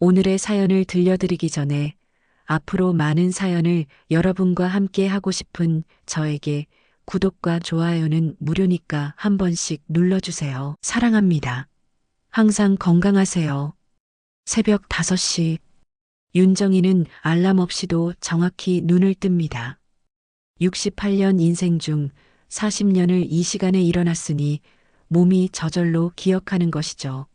오늘의 사연을 들려드리기 전에 앞으로 많은 사연을 여러분과 함께 하고 싶은 저에게 구독과 좋아요는 무료니까 한 번씩 눌러주세요. 사랑합니다. 항상 건강하세요. 새벽 5시. 윤정이는 알람 없이도 정확히 눈을 뜹니다. 68년 인생 중 40년을 이 시간에 일어났으니 몸이 저절로 기억하는 것이죠.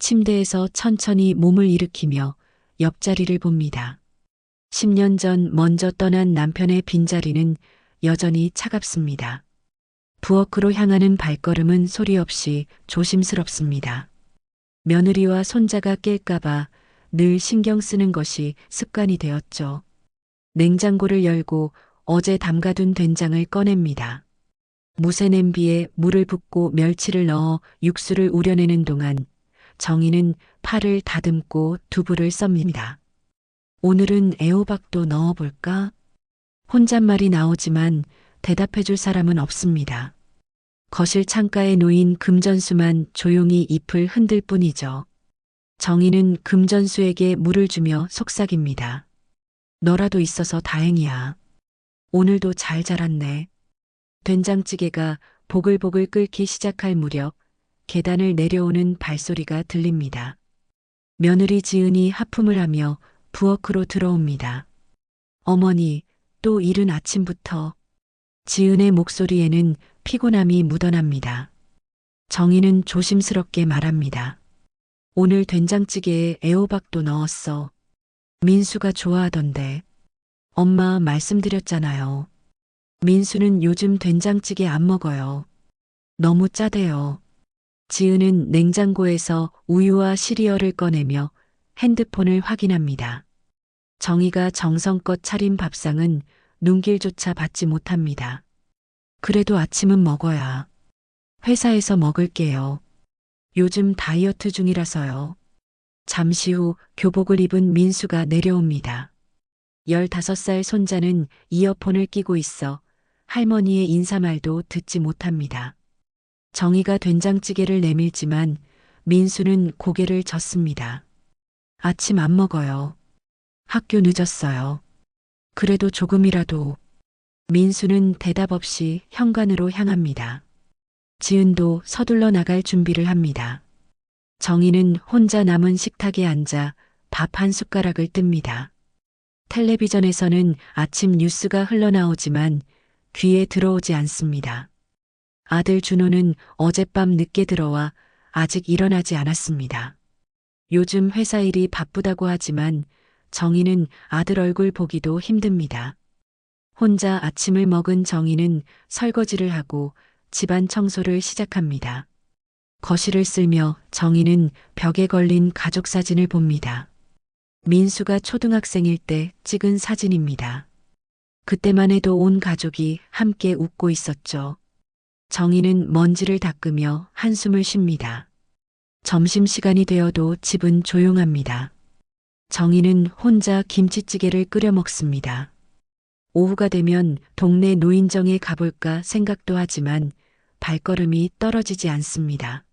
침대에서 천천히 몸을 일으키며 옆자리를 봅니다. 10년 전 먼저 떠난 남편의 빈자리는 여전히 차갑습니다. 부엌으로 향하는 발걸음은 소리 없이 조심스럽습니다. 며느리와 손자가 깰까봐 늘 신경 쓰는 것이 습관이 되었죠. 냉장고를 열고 어제 담가둔 된장을 꺼냅니다. 무쇠 냄비에 물을 붓고 멸치를 넣어 육수를 우려내는 동안 정희는 파를 다듬고 두부를 썹니다. 오늘은 애호박도 넣어볼까? 혼잣말이 나오지만 대답해줄 사람은 없습니다. 거실 창가에 놓인 금전수만 조용히 잎을 흔들 뿐이죠. 정희는 금전수에게 물을 주며 속삭입니다. 너라도 있어서 다행이야. 오늘도 잘 자랐네. 된장찌개가 보글보글 끓기 시작할 무렵 계단을 내려오는 발소리가 들립니다. 며느리 지은이 하품을 하며 부엌으로 들어옵니다. 어머니, 또 이른 아침부터. 지은의 목소리에는 피곤함이 묻어납니다. 정희는 조심스럽게 말합니다. 오늘 된장찌개에 애호박도 넣었어. 민수가 좋아하던데. 엄마 말씀드렸잖아요. 민수는 요즘 된장찌개 안 먹어요. 너무 짜대요. 지은은 냉장고에서 우유와 시리얼을 꺼내며 핸드폰을 확인합니다. 정희가 정성껏 차린 밥상은 눈길조차 받지 못합니다. 그래도 아침은 먹어야. 회사에서 먹을게요. 요즘 다이어트 중이라서요. 잠시 후 교복을 입은 민수가 내려옵니다. 15살 손자는 이어폰을 끼고 있어 할머니의 인사말도 듣지 못합니다. 정희가 된장찌개를 내밀지만 민수는 고개를 젓습니다. 아침 안 먹어요. 학교 늦었어요. 그래도 조금이라도. 민수는 대답 없이 현관으로 향합니다. 지은도 서둘러 나갈 준비를 합니다. 정희는 혼자 남은 식탁에 앉아 밥 한 숟가락을 뜹니다. 텔레비전에서는 아침 뉴스가 흘러나오지만 귀에 들어오지 않습니다. 아들 준호는 어젯밤 늦게 들어와 아직 일어나지 않았습니다. 요즘 회사 일이 바쁘다고 하지만 정희는 아들 얼굴 보기도 힘듭니다. 혼자 아침을 먹은 정희는 설거지를 하고 집안 청소를 시작합니다. 거실을 쓸며 정희는 벽에 걸린 가족 사진을 봅니다. 민수가 초등학생일 때 찍은 사진입니다. 그때만 해도 온 가족이 함께 웃고 있었죠. 정희는 먼지를 닦으며 한숨을 쉽니다. 점심시간이 되어도 집은 조용합니다. 정희는 혼자 김치찌개를 끓여 먹습니다. 오후가 되면 동네 노인정에 가볼까 생각도 하지만 발걸음이 떨어지지 않습니다.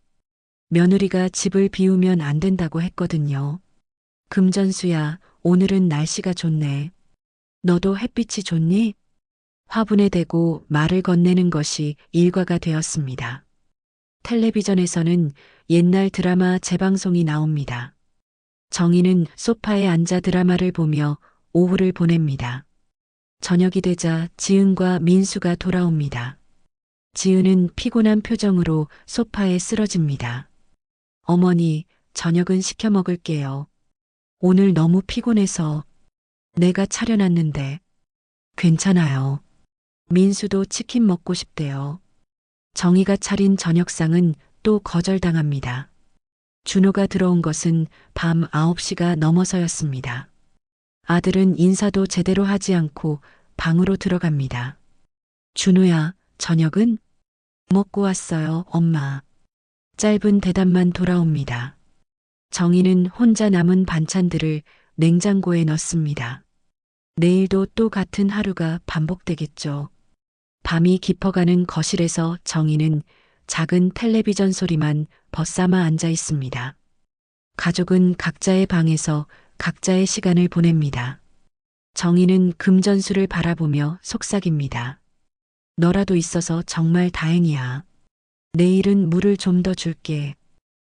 며느리가 집을 비우면 안 된다고 했거든요. 금전수야, 오늘은 날씨가 좋네. 너도 햇빛이 좋니? 화분에 대고 말을 건네는 것이 일과가 되었습니다. 텔레비전에서는 옛날 드라마 재방송이 나옵니다. 정희는 소파에 앉아 드라마를 보며 오후를 보냅니다. 저녁이 되자 지은과 민수가 돌아옵니다. 지은은 피곤한 표정으로 소파에 쓰러집니다. 어머니, 저녁은 시켜 먹을게요. 오늘 너무 피곤해서. 내가 차려놨는데. 괜찮아요. 민수도 치킨 먹고 싶대요. 정희가 차린 저녁상은 또 거절당합니다. 준호가 들어온 것은 밤 9시가 넘어서였습니다. 아들은 인사도 제대로 하지 않고 방으로 들어갑니다. 준호야, 저녁은? 먹고 왔어요, 엄마. 짧은 대답만 돌아옵니다. 정희는 혼자 남은 반찬들을 냉장고에 넣습니다. 내일도 또 같은 하루가 반복되겠죠. 밤이 깊어가는 거실에서 정희는 작은 텔레비전 소리만 벗삼아 앉아 있습니다. 가족은 각자의 방에서 각자의 시간을 보냅니다. 정희는 금전수를 바라보며 속삭입니다. 너라도 있어서 정말 다행이야. 내일은 물을 좀 더 줄게.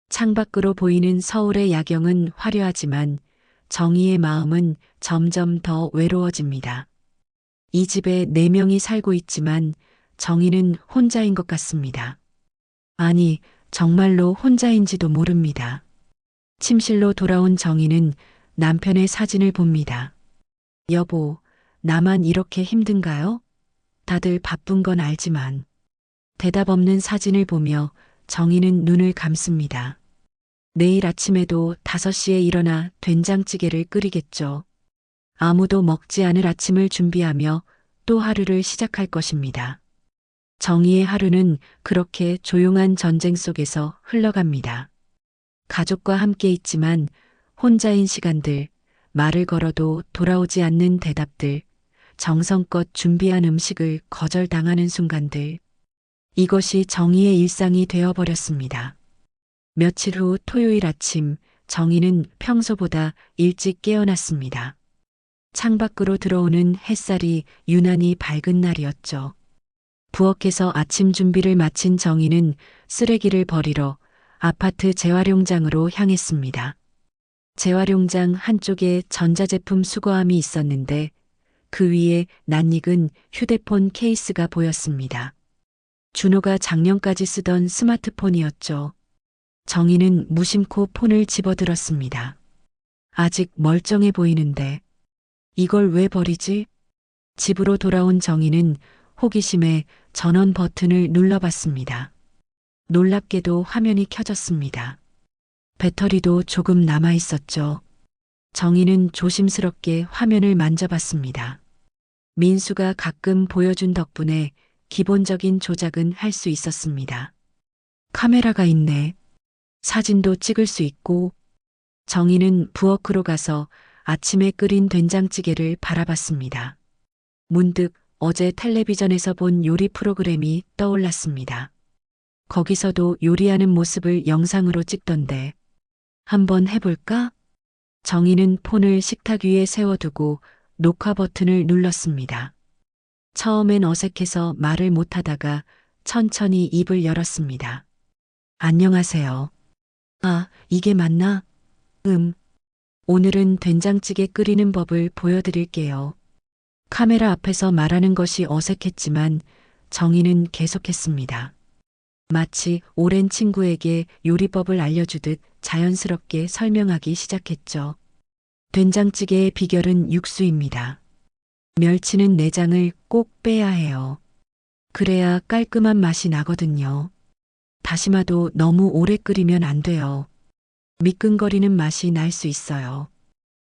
창밖으로 보이는 서울의 야경은 화려하지만 정희의 마음은 점점 더 외로워집니다. 이 집에 4명이 살고 있지만 정희는 혼자인 것 같습니다. 아니, 정말로 혼자인지도 모릅니다. 침실로 돌아온 정희는 남편의 사진을 봅니다. 여보, 나만 이렇게 힘든가요? 다들 바쁜 건 알지만. 대답 없는 사진을 보며 정희는 눈을 감습니다. 내일 아침에도 5시에 일어나 된장찌개를 끓이겠죠. 아무도 먹지 않을 아침을 준비하며 또 하루를 시작할 것입니다. 정희의 하루는 그렇게 조용한 전쟁 속에서 흘러갑니다. 가족과 함께 있지만 혼자인 시간들, 말을 걸어도 돌아오지 않는 대답들, 정성껏 준비한 음식을 거절당하는 순간들. 이것이 정희의 일상이 되어버렸습니다. 며칠 후 토요일 아침, 정희는 평소보다 일찍 깨어났습니다. 창밖으로 들어오는 햇살이 유난히 밝은 날이었죠. 부엌에서 아침 준비를 마친 정희는 쓰레기를 버리러 아파트 재활용장으로 향했습니다. 재활용장 한쪽에 전자제품 수거함이 있었는데 그 위에 낯익은 휴대폰 케이스가 보였습니다. 준호가 작년까지 쓰던 스마트폰이었죠. 정희는 무심코 폰을 집어들었습니다. 아직 멀쩡해 보이는데 이걸 왜 버리지? 집으로 돌아온 정희는 호기심에 전원 버튼을 눌러봤습니다. 놀랍게도 화면이 켜졌습니다. 배터리도 조금 남아 있었죠. 정희는 조심스럽게 화면을 만져봤습니다. 민수가 가끔 보여준 덕분에 기본적인 조작은 할 수 있었습니다. 카메라가 있네. 사진도 찍을 수 있고. 정희는 부엌으로 가서 아침에 끓인 된장찌개를 바라봤습니다. 문득 어제 텔레비전에서 본 요리 프로그램이 떠올랐습니다. 거기서도 요리하는 모습을 영상으로 찍던데 한번 해볼까? 정희는 폰을 식탁 위에 세워두고 녹화 버튼을 눌렀습니다. 처음엔 어색해서 말을 못하다가 천천히 입을 열었습니다. 안녕하세요. 아, 이게 맞나? 오늘은 된장찌개 끓이는 법을 보여드릴게요. 카메라 앞에서 말하는 것이 어색했지만 정희는 계속했습니다. 마치 오랜 친구에게 요리법을 알려주듯 자연스럽게 설명하기 시작했죠. 된장찌개의 비결은 육수입니다. 멸치는 내장을 꼭 빼야 해요. 그래야 깔끔한 맛이 나거든요. 다시마도 너무 오래 끓이면 안 돼요. 미끈거리는 맛이 날 수 있어요.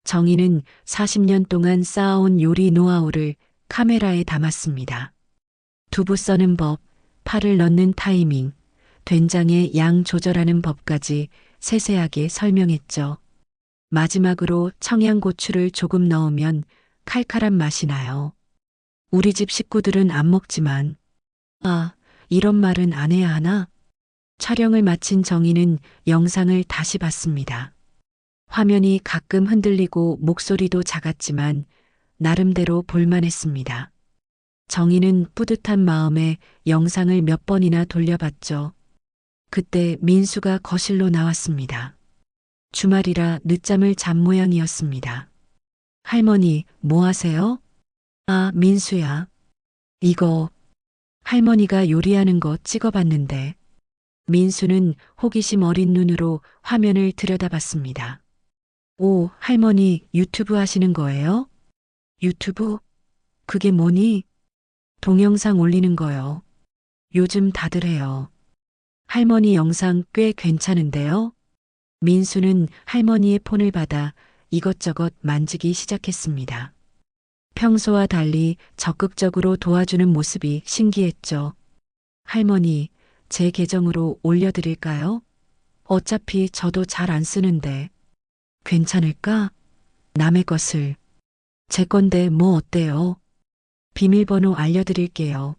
정희는 40년 동안 쌓아온 요리 노하우를 카메라에 담았습니다. 두부 써는 법, 파를 넣는 타이밍, 된장의 양 조절하는 법까지 세세하게 설명했죠. 마지막으로 청양고추를 조금 넣으면 칼칼한 맛이 나요. 우리 집 식구들은 안 먹지만, 아, 이런 말은 안 해야 하나? 촬영을 마친 정희는 영상을 다시 봤습니다. 화면이 가끔 흔들리고 목소리도 작았지만 나름대로 볼만했습니다. 정희는 뿌듯한 마음에 영상을 몇 번이나 돌려봤죠. 그때 민수가 거실로 나왔습니다. 주말이라 늦잠을 잔 모양이었습니다. 할머니, 뭐 하세요? 아, 민수야. 이거 할머니가 요리하는 거 찍어봤는데. 민수는 호기심 어린 눈으로 화면을 들여다봤습니다. 오, 할머니 유튜브 하시는 거예요? 유튜브? 그게 뭐니? 동영상 올리는 거요. 요즘 다들 해요. 할머니 영상 꽤 괜찮은데요? 민수는 할머니의 폰을 받아 이것저것 만지기 시작했습니다. 평소와 달리 적극적으로 도와주는 모습이 신기했죠. 할머니, 제 계정으로 올려드릴까요? 어차피 저도 잘 안 쓰는데. 괜찮을까? 남의 것을. 제 건데 뭐 어때요? 비밀번호 알려드릴게요.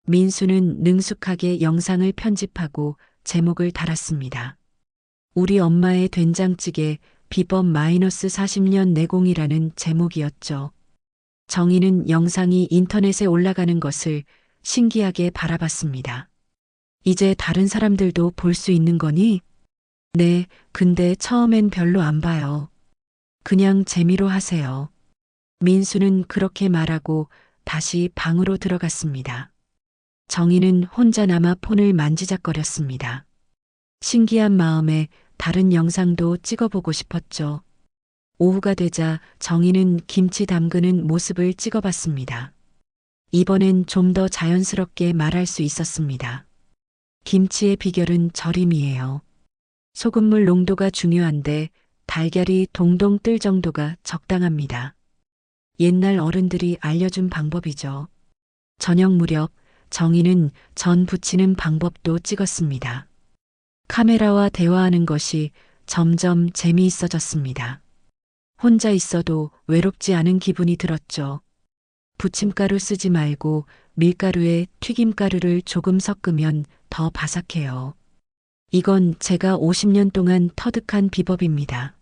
민수는 능숙하게 영상을 편집하고 제목을 달았습니다. 우리 엄마의 된장찌개 비법 마이너스 40년 내공이라는 제목이었죠. 정희는 영상이 인터넷에 올라가는 것을 신기하게 바라봤습니다. 이제 다른 사람들도 볼 수 있는 거니? 네, 근데 처음엔 별로 안 봐요. 그냥 재미로 하세요. 민수는 그렇게 말하고 다시 방으로 들어갔습니다. 정희는 혼자 남아 폰을 만지작거렸습니다. 신기한 마음에 다른 영상도 찍어보고 싶었죠. 오후가 되자 정희는 김치 담그는 모습을 찍어봤습니다. 이번엔 좀 더 자연스럽게 말할 수 있었습니다. 김치의 비결은 절임이에요. 소금물 농도가 중요한데 달걀이 동동 뜰 정도가 적당합니다. 옛날 어른들이 알려준 방법이죠. 저녁 무렵 정희는 전 부치는 방법도 찍었습니다. 카메라와 대화하는 것이 점점 재미있어졌습니다. 혼자 있어도 외롭지 않은 기분이 들었죠. 부침가루 쓰지 말고 밀가루에 튀김가루를 조금 섞으면 더 바삭해요. 이건 제가 50년 동안 터득한 비법입니다.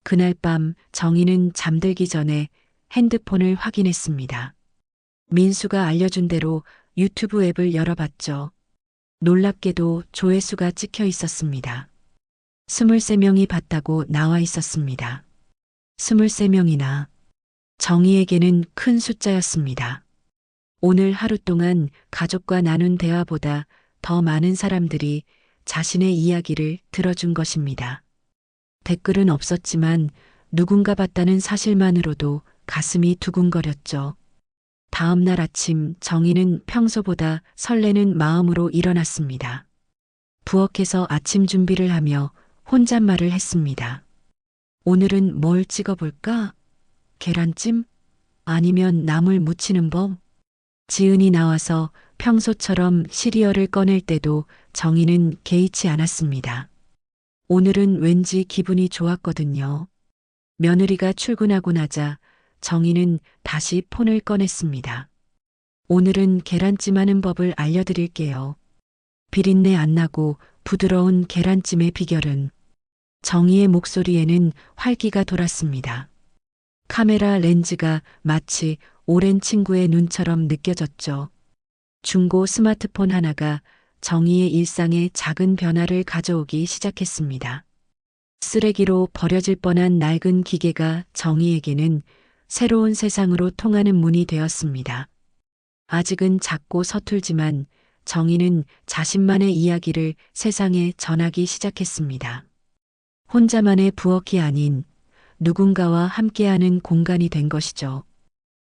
그날 밤 정희는 잠들기 전에 핸드폰을 확인했습니다. 민수가 알려준 대로 유튜브 앱을 열어봤죠. 놀랍게도 조회수가 찍혀 있었습니다. 23명이 봤다고 나와 있었습니다. 23명이나 정희에게는 큰 숫자였습니다. 오늘 하루 동안 가족과 나눈 대화보다 더 많은 사람들이 자신의 이야기를 들어준 것입니다. 댓글은 없었지만 누군가 봤다는 사실만으로도 가슴이 두근거렸죠. 다음 날 아침 정희는 평소보다 설레는 마음으로 일어났습니다. 부엌에서 아침 준비를 하며 혼잣말을 했습니다. 오늘은 뭘 찍어볼까? 계란찜? 아니면 나물 무치는 법? 지은이 나와서 평소처럼 시리얼을 꺼낼 때도 정희는 개의치 않았습니다. 오늘은 왠지 기분이 좋았거든요. 며느리가 출근하고 나자 정희는 다시 폰을 꺼냈습니다. 오늘은 계란찜 하는 법을 알려드릴게요. 비린내 안 나고 부드러운 계란찜의 비결은 정희의 목소리에는 활기가 돌았습니다. 카메라 렌즈가 마치 오랜 친구의 눈처럼 느껴졌죠. 중고 스마트폰 하나가 정희의 일상에 작은 변화를 가져오기 시작했습니다. 쓰레기로 버려질 뻔한 낡은 기계가 정희에게는 새로운 세상으로 통하는 문이 되었습니다. 아직은 작고 서툴지만 정희는 자신만의 이야기를 세상에 전하기 시작했습니다. 혼자만의 부엌이 아닌 누군가와 함께하는 공간이 된 것이죠.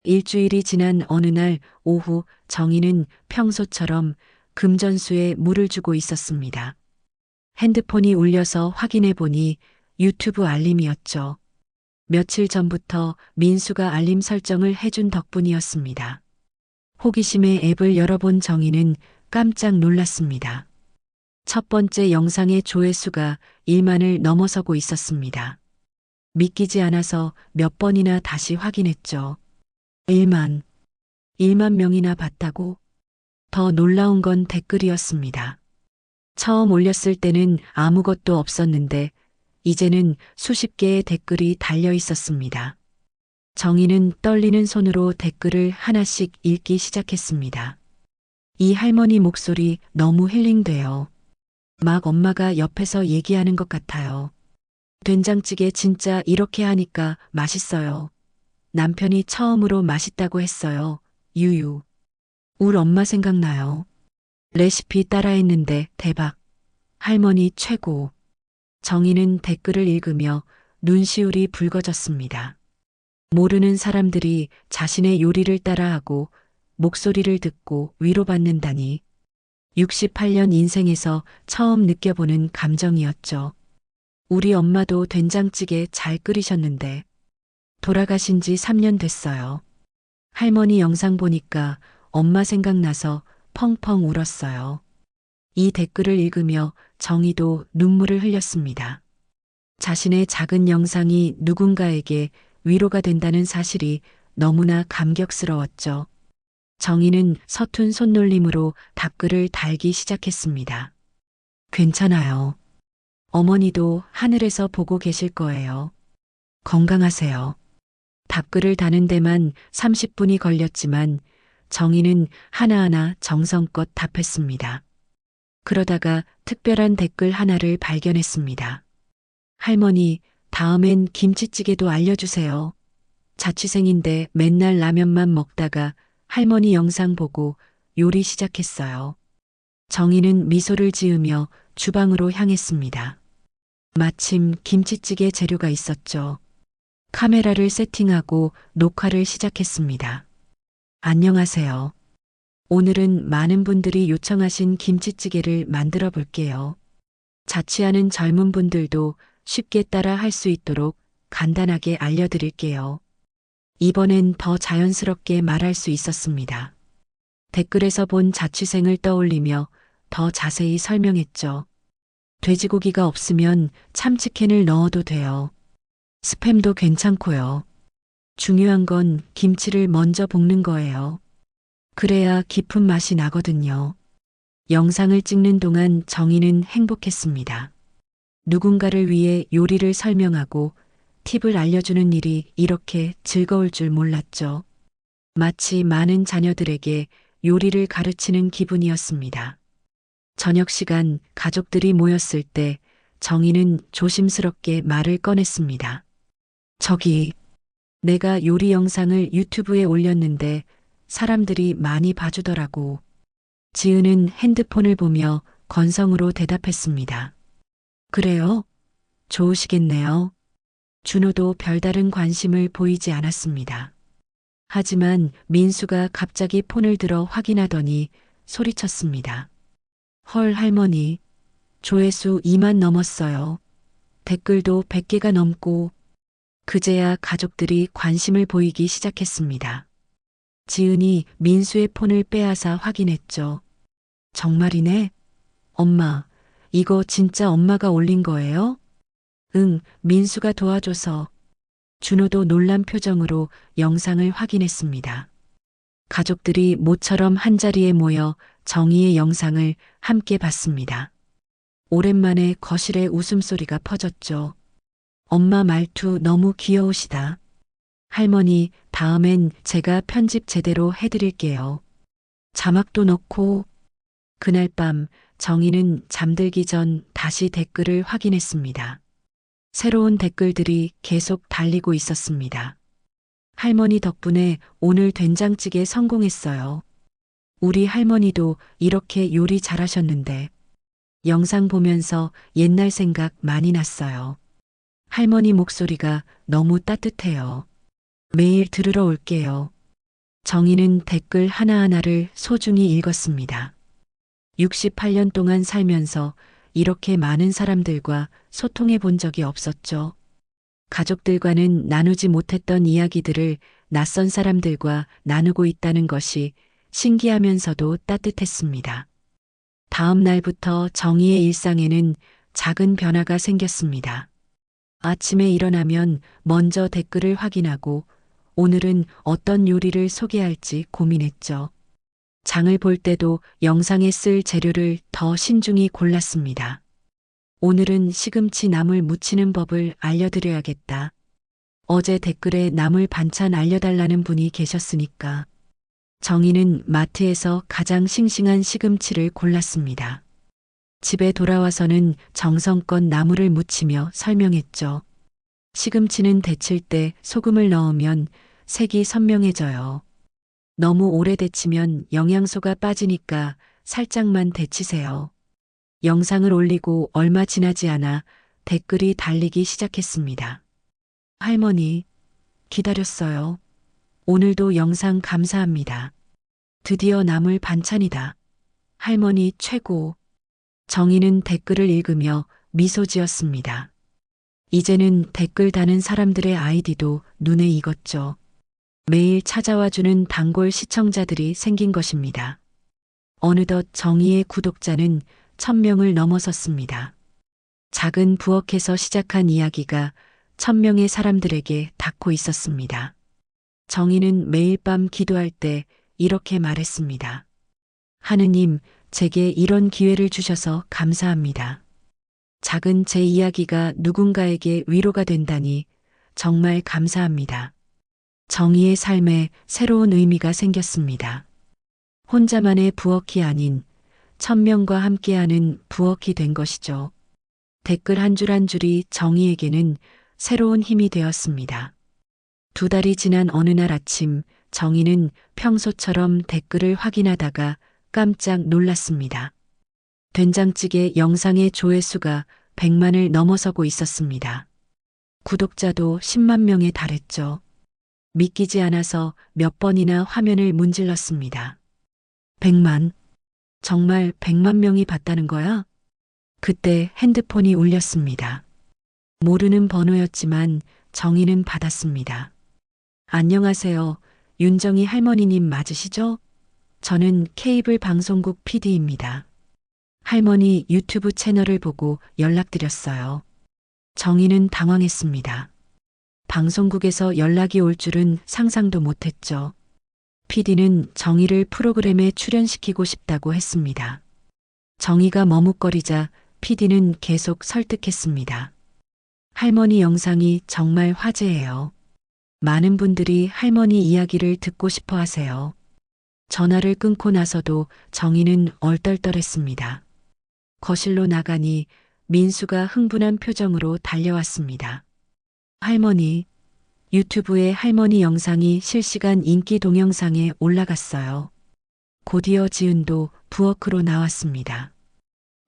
일주일이 지난 어느 날 오후 정희는 평소처럼 금전수에 물을 주고 있었습니다. 핸드폰이 울려서 확인해 보니 유튜브 알림이었죠. 며칠 전부터 민수가 알림 설정을 해준 덕분이었습니다. 호기심에 앱을 열어본 정희는 깜짝 놀랐습니다. 첫 번째 영상의 조회수가 1만을 넘어서고 있었습니다. 믿기지 않아서 몇 번이나 다시 확인했죠. 1만 명이나 봤다고? 더 놀라운 건 댓글이었습니다. 처음 올렸을 때는 아무것도 없었는데 이제는 수십 개의 댓글이 달려 있었습니다. 정희는 떨리는 손으로 댓글을 하나씩 읽기 시작했습니다. 이 할머니 목소리 너무 힐링돼요. 막 엄마가 옆에서 얘기하는 것 같아요. 된장찌개 진짜 이렇게 하니까 맛있어요. 남편이 처음으로 맛있다고 했어요. 유유. 울 엄마 생각나요. 레시피 따라했는데 대박. 할머니 최고. 정희는 댓글을 읽으며 눈시울이 붉어졌습니다. 모르는 사람들이 자신의 요리를 따라하고 목소리를 듣고 위로받는다니. 68년 인생에서 처음 느껴보는 감정이었죠. 우리 엄마도 된장찌개 잘 끓이셨는데 돌아가신 지 3년 됐어요. 할머니 영상 보니까 엄마 생각나서 펑펑 울었어요. 이 댓글을 읽으며 정희도 눈물을 흘렸습니다. 자신의 작은 영상이 누군가에게 위로가 된다는 사실이 너무나 감격스러웠죠. 정희는 서툰 손놀림으로 답글을 달기 시작했습니다. 괜찮아요. 어머니도 하늘에서 보고 계실 거예요. 건강하세요. 답글을 다는 데만 30분이 걸렸지만 정희는 하나하나 정성껏 답했습니다. 그러다가 특별한 댓글 하나를 발견했습니다. 할머니, 다음엔 김치찌개도 알려주세요. 자취생인데 맨날 라면만 먹다가 할머니 영상 보고 요리 시작했어요. 정희는 미소를 지으며 주방으로 향했습니다. 마침 김치찌개 재료가 있었죠. 카메라를 세팅하고 녹화를 시작했습니다. 안녕하세요. 오늘은 많은 분들이 요청하신 김치찌개를 만들어 볼게요. 자취하는 젊은 분들도 쉽게 따라 할 수 있도록 간단하게 알려드릴게요. 이번엔 더 자연스럽게 말할 수 있었습니다. 댓글에서 본 자취생을 떠올리며 더 자세히 설명했죠. 돼지고기가 없으면 참치캔을 넣어도 돼요. 스팸도 괜찮고요. 중요한 건 김치를 먼저 볶는 거예요. 그래야 깊은 맛이 나거든요. 영상을 찍는 동안 정희는 행복했습니다. 누군가를 위해 요리를 설명하고 팁을 알려주는 일이 이렇게 즐거울 줄 몰랐죠. 마치 많은 자녀들에게 요리를 가르치는 기분이었습니다. 저녁 시간 가족들이 모였을 때 정희는 조심스럽게 말을 꺼냈습니다. 저기, 내가 요리 영상을 유튜브에 올렸는데 사람들이 많이 봐주더라고. 지은은 핸드폰을 보며 건성으로 대답했습니다. 그래요? 좋으시겠네요. 준호도 별다른 관심을 보이지 않았습니다. 하지만 민수가 갑자기 폰을 들어 확인하더니 소리쳤습니다. 헐 할머니, 조회수 2만 넘었어요. 댓글도 100개가 넘고 그제야 가족들이 관심을 보이기 시작했습니다. 지은이 민수의 폰을 빼앗아 확인했죠. 정말이네? 엄마, 이거 진짜 엄마가 올린 거예요? 응, 민수가 도와줘서. 준호도 놀란 표정으로 영상을 확인했습니다. 가족들이 모처럼 한자리에 모여 정희의 영상을 함께 봤습니다. 오랜만에 거실에 웃음소리가 퍼졌죠. 엄마 말투 너무 귀여우시다. 할머니, 다음엔 제가 편집 제대로 해드릴게요. 자막도 넣고. 그날 밤 정희는 잠들기 전 다시 댓글을 확인했습니다. 새로운 댓글들이 계속 달리고 있었습니다. 할머니 덕분에 오늘 된장찌개 성공했어요. 우리 할머니도 이렇게 요리 잘하셨는데. 영상 보면서 옛날 생각 많이 났어요. 할머니 목소리가 너무 따뜻해요. 매일 들으러 올게요. 정희는 댓글 하나하나를 소중히 읽었습니다. 68년 동안 살면서 이렇게 많은 사람들과 소통해 본 적이 없었죠. 가족들과는 나누지 못했던 이야기들을 낯선 사람들과 나누고 있다는 것이 신기하면서도 따뜻했습니다. 다음 날부터 정희의 일상에는 작은 변화가 생겼습니다. 아침에 일어나면 먼저 댓글을 확인하고 오늘은 어떤 요리를 소개할지 고민했죠. 장을 볼 때도 영상에 쓸 재료를 더 신중히 골랐습니다. 오늘은 시금치 나물 무치는 법을 알려드려야겠다. 어제 댓글에 나물 반찬 알려달라는 분이 계셨으니까. 정희는 마트에서 가장 싱싱한 시금치를 골랐습니다. 집에 돌아와서는 정성껏 나물을 무치며 설명했죠. 시금치는 데칠 때 소금을 넣으면 색이 선명해져요. 너무 오래 데치면 영양소가 빠지니까 살짝만 데치세요. 영상을 올리고 얼마 지나지 않아 댓글이 달리기 시작했습니다. 할머니, 기다렸어요. 오늘도 영상 감사합니다. 드디어 나물 반찬이다. 할머니 최고. 정희는 댓글을 읽으며 미소 지었습니다. 이제는 댓글 다는 사람들의 아이디도 눈에 익었죠. 매일 찾아와주는 단골 시청자들이 생긴 것입니다. 어느덧 정희의 구독자는 1000명을 넘어섰습니다. 작은 부엌에서 시작한 이야기가 1000명의 사람들에게 닿고 있었습니다. 정희는 매일 밤 기도할 때 이렇게 말했습니다. 하느님, 제게 이런 기회를 주셔서 감사합니다. 작은 제 이야기가 누군가에게 위로가 된다니 정말 감사합니다. 정의의 삶에 새로운 의미가 생겼습니다. 혼자만의 부엌이 아닌 1000명과 함께하는 부엌이 된 것이죠. 댓글 한 줄 한 줄이 정의에게는 새로운 힘이 되었습니다. 2달이 지난 어느 날 아침, 정의는 평소처럼 댓글을 확인하다가 깜짝 놀랐습니다. 된장찌개 영상의 조회수가 100만을 넘어서고 있었습니다. 구독자도 10만 명에 달했죠. 믿기지 않아서 몇 번이나 화면을 문질렀습니다. 100만? 정말 100만 명이 봤다는 거야? 그때 핸드폰이 울렸습니다. 모르는 번호였지만 정의는 받았습니다. 안녕하세요. 윤정희 할머니님 맞으시죠? 저는 케이블 방송국 PD입니다. 할머니 유튜브 채널을 보고 연락드렸어요. 정의는 당황했습니다. 방송국에서 연락이 올 줄은 상상도 못했죠. PD는 정의를 프로그램에 출연시키고 싶다고 했습니다. 정의가 머뭇거리자 PD는 계속 설득했습니다. 할머니 영상이 정말 화제예요. 많은 분들이 할머니 이야기를 듣고 싶어 하세요. 전화를 끊고 나서도 정의는 얼떨떨했습니다. 거실로 나가니 민수가 흥분한 표정으로 달려왔습니다. 할머니, 유튜브에 할머니 영상이 실시간 인기 동영상에 올라갔어요. 곧이어 지은도 부엌으로 나왔습니다.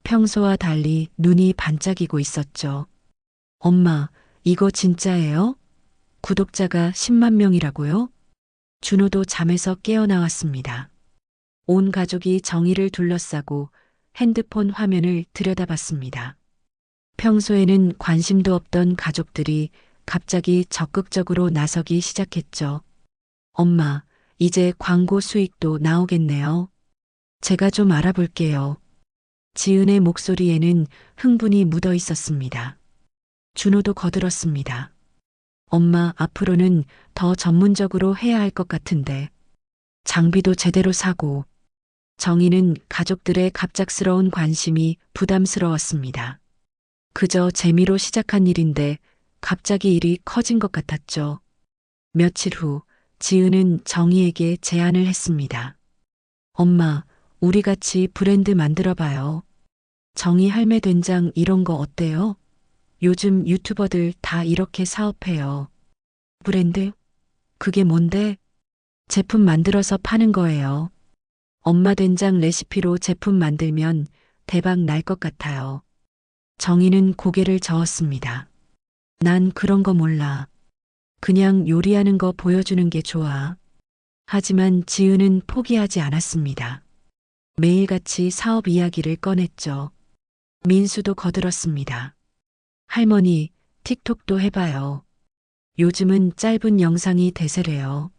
평소와 달리 눈이 반짝이고 있었죠. 엄마, 이거 진짜예요? 구독자가 10만 명이라고요? 준호도 잠에서 깨어나왔습니다. 온 가족이 정의를 둘러싸고 핸드폰 화면을 들여다봤습니다. 평소에는 관심도 없던 가족들이 갑자기 적극적으로 나서기 시작했죠. 엄마, 이제 광고 수익도 나오겠네요. 제가 좀 알아볼게요. 지은의 목소리에는 흥분이 묻어 있었습니다. 준호도 거들었습니다. 엄마, 앞으로는 더 전문적으로 해야 할 것 같은데. 장비도 제대로 사고. 정의는 가족들의 갑작스러운 관심이 부담스러웠습니다. 그저 재미로 시작한 일인데 갑자기 일이 커진 것 같았죠. 며칠 후 지은은 정의에게 제안을 했습니다. 엄마, 우리 같이 브랜드 만들어봐요. 정의 할매 된장 이런 거 어때요? 요즘 유튜버들 다 이렇게 사업해요. 브랜드? 그게 뭔데? 제품 만들어서 파는 거예요. 엄마 된장 레시피로 제품 만들면 대박 날 것 같아요. 정의는 고개를 저었습니다. 난 그런 거 몰라. 그냥 요리하는 거 보여주는 게 좋아. 하지만 지은은 포기하지 않았습니다. 매일같이 사업 이야기를 꺼냈죠. 민수도 거들었습니다. 할머니, 틱톡도 해봐요. 요즘은 짧은 영상이 대세래요.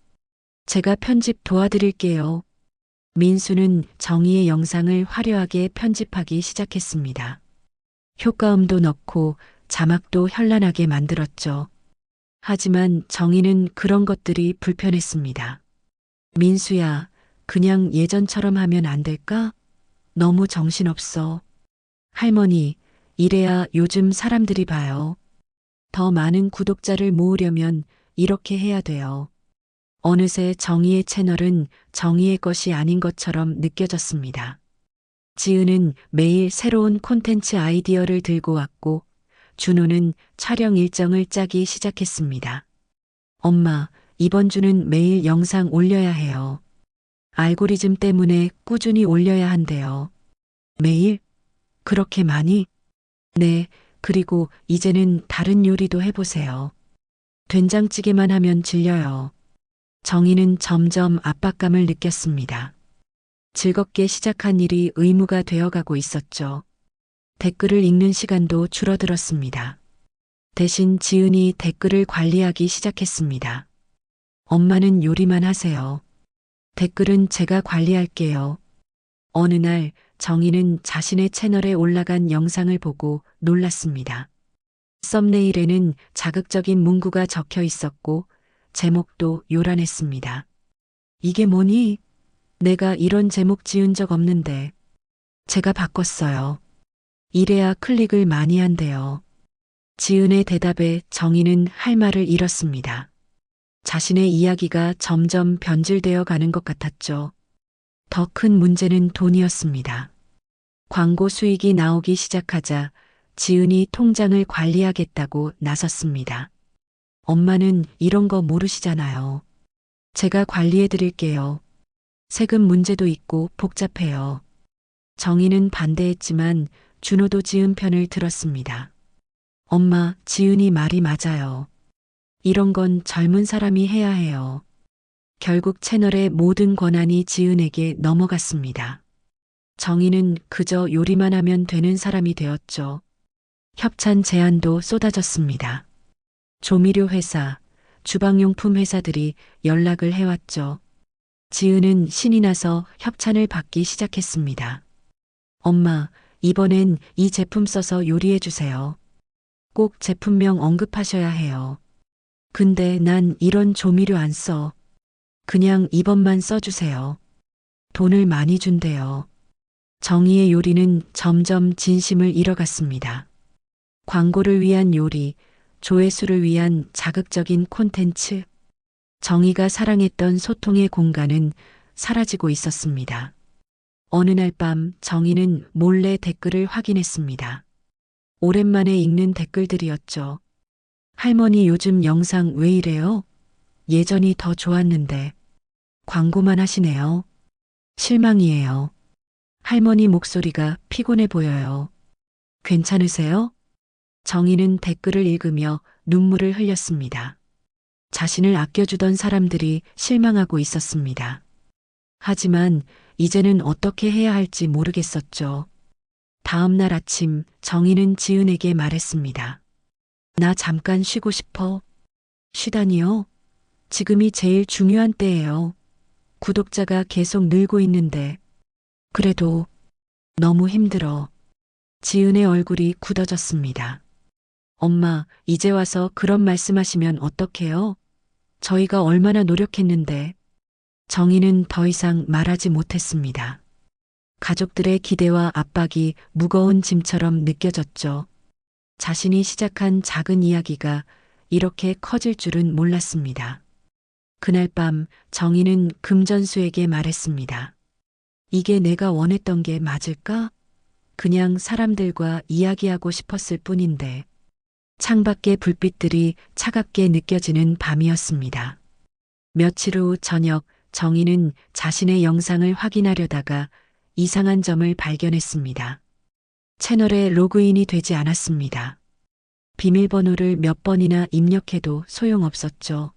제가 편집 도와드릴게요. 민수는 정의의 영상을 화려하게 편집하기 시작했습니다. 효과음도 넣고 자막도 현란하게 만들었죠. 하지만 정의는 그런 것들이 불편했습니다. 민수야, 그냥 예전처럼 하면 안 될까? 너무 정신없어. 할머니, 이래야 요즘 사람들이 봐요. 더 많은 구독자를 모으려면 이렇게 해야 돼요. 어느새 정의의 채널은 정의의 것이 아닌 것처럼 느껴졌습니다. 지은은 매일 새로운 콘텐츠 아이디어를 들고 왔고, 준호는 촬영 일정을 짜기 시작했습니다. 엄마, 이번 주는 매일 영상 올려야 해요. 알고리즘 때문에 꾸준히 올려야 한대요. 매일? 그렇게 많이? 네, 그리고 이제는 다른 요리도 해보세요. 된장찌개만 하면 질려요. 정의는 점점 압박감을 느꼈습니다. 즐겁게 시작한 일이 의무가 되어가고 있었죠. 댓글을 읽는 시간도 줄어들었습니다. 대신 지은이 댓글을 관리하기 시작했습니다. 엄마는 요리만 하세요. 댓글은 제가 관리할게요. 어느 날 정의는 자신의 채널에 올라간 영상을 보고 놀랐습니다. 썸네일에는 자극적인 문구가 적혀 있었고 제목도 요란했습니다. 이게 뭐니? 내가 이런 제목 지은 적 없는데. 제가 바꿨어요. 이래야 클릭을 많이 한대요. 지은의 대답에 정희는 할 말을 잃었습니다. 자신의 이야기가 점점 변질되어 가는 것 같았죠. 더 큰 문제는 돈이었습니다. 광고 수익이 나오기 시작하자 지은이 통장을 관리하겠다고 나섰습니다. 엄마는 이런 거 모르시잖아요. 제가 관리해 드릴게요. 세금 문제도 있고 복잡해요. 정희는 반대했지만 준호도 지은 편을 들었습니다. 엄마, 지은이 말이 맞아요. 이런 건 젊은 사람이 해야 해요. 결국 채널의 모든 권한이 지은에게 넘어갔습니다. 정희는 그저 요리만 하면 되는 사람이 되었죠. 협찬 제안도 쏟아졌습니다. 조미료 회사, 주방용품 회사들이 연락을 해왔죠. 지은은 신이 나서 협찬을 받기 시작했습니다. 엄마, 이번엔 이 제품 써서 요리해 주세요. 꼭 제품명 언급하셔야 해요. 근데 난 이런 조미료 안 써. 그냥 이번만 써주세요. 돈을 많이 준대요. 정희의 요리는 점점 진심을 잃어갔습니다. 광고를 위한 요리, 조회수를 위한 자극적인 콘텐츠. 정희가 사랑했던 소통의 공간은 사라지고 있었습니다. 어느 날 밤 정희는 몰래 댓글을 확인했습니다. 오랜만에 읽는 댓글들이었죠. 할머니 요즘 영상 왜 이래요? 예전이 더 좋았는데. 광고만 하시네요. 실망이에요. 할머니 목소리가 피곤해 보여요. 괜찮으세요? 정희는 댓글을 읽으며 눈물을 흘렸습니다. 자신을 아껴주던 사람들이 실망하고 있었습니다. 하지만 이제는 어떻게 해야 할지 모르겠었죠. 다음 날 아침 정희는 지은에게 말했습니다. 나 잠깐 쉬고 싶어. 쉬다니요? 지금이 제일 중요한 때예요. 구독자가 계속 늘고 있는데. 그래도 너무 힘들어. 지은의 얼굴이 굳어졌습니다. 엄마, 이제 와서 그런 말씀하시면 어떡해요? 저희가 얼마나 노력했는데. 정희는 더 이상 말하지 못했습니다. 가족들의 기대와 압박이 무거운 짐처럼 느껴졌죠. 자신이 시작한 작은 이야기가 이렇게 커질 줄은 몰랐습니다. 그날 밤 정희는 금전수에게 말했습니다. 이게 내가 원했던 게 맞을까? 그냥 사람들과 이야기하고 싶었을 뿐인데. 창밖의 불빛들이 차갑게 느껴지는 밤이었습니다. 며칠 후 저녁 정희는 자신의 영상을 확인하려다가 이상한 점을 발견했습니다. 채널에 로그인이 되지 않았습니다. 비밀번호를 몇 번이나 입력해도 소용없었죠.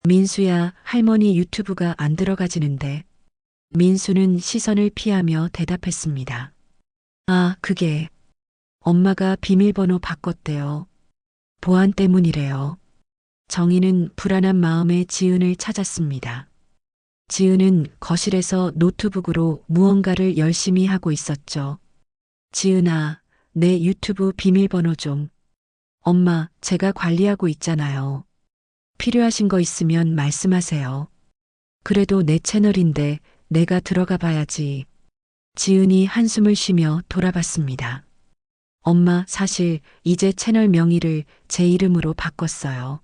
민수야, 할머니 유튜브가 안 들어가지는데. 민수는 시선을 피하며 대답했습니다. 아, 그게 엄마가 비밀번호 바꿨대요. 보안 때문이래요. 정희는 불안한 마음에 지은을 찾았습니다. 지은은 거실에서 노트북으로 무언가를 열심히 하고 있었죠. 지은아, 내 유튜브 비밀번호 좀. 엄마, 제가 관리하고 있잖아요. 필요하신 거 있으면 말씀하세요. 그래도 내 채널인데 내가 들어가 봐야지. 지은이 한숨을 쉬며 돌아봤습니다. 엄마, 사실 이제 채널 명의를 제 이름으로 바꿨어요.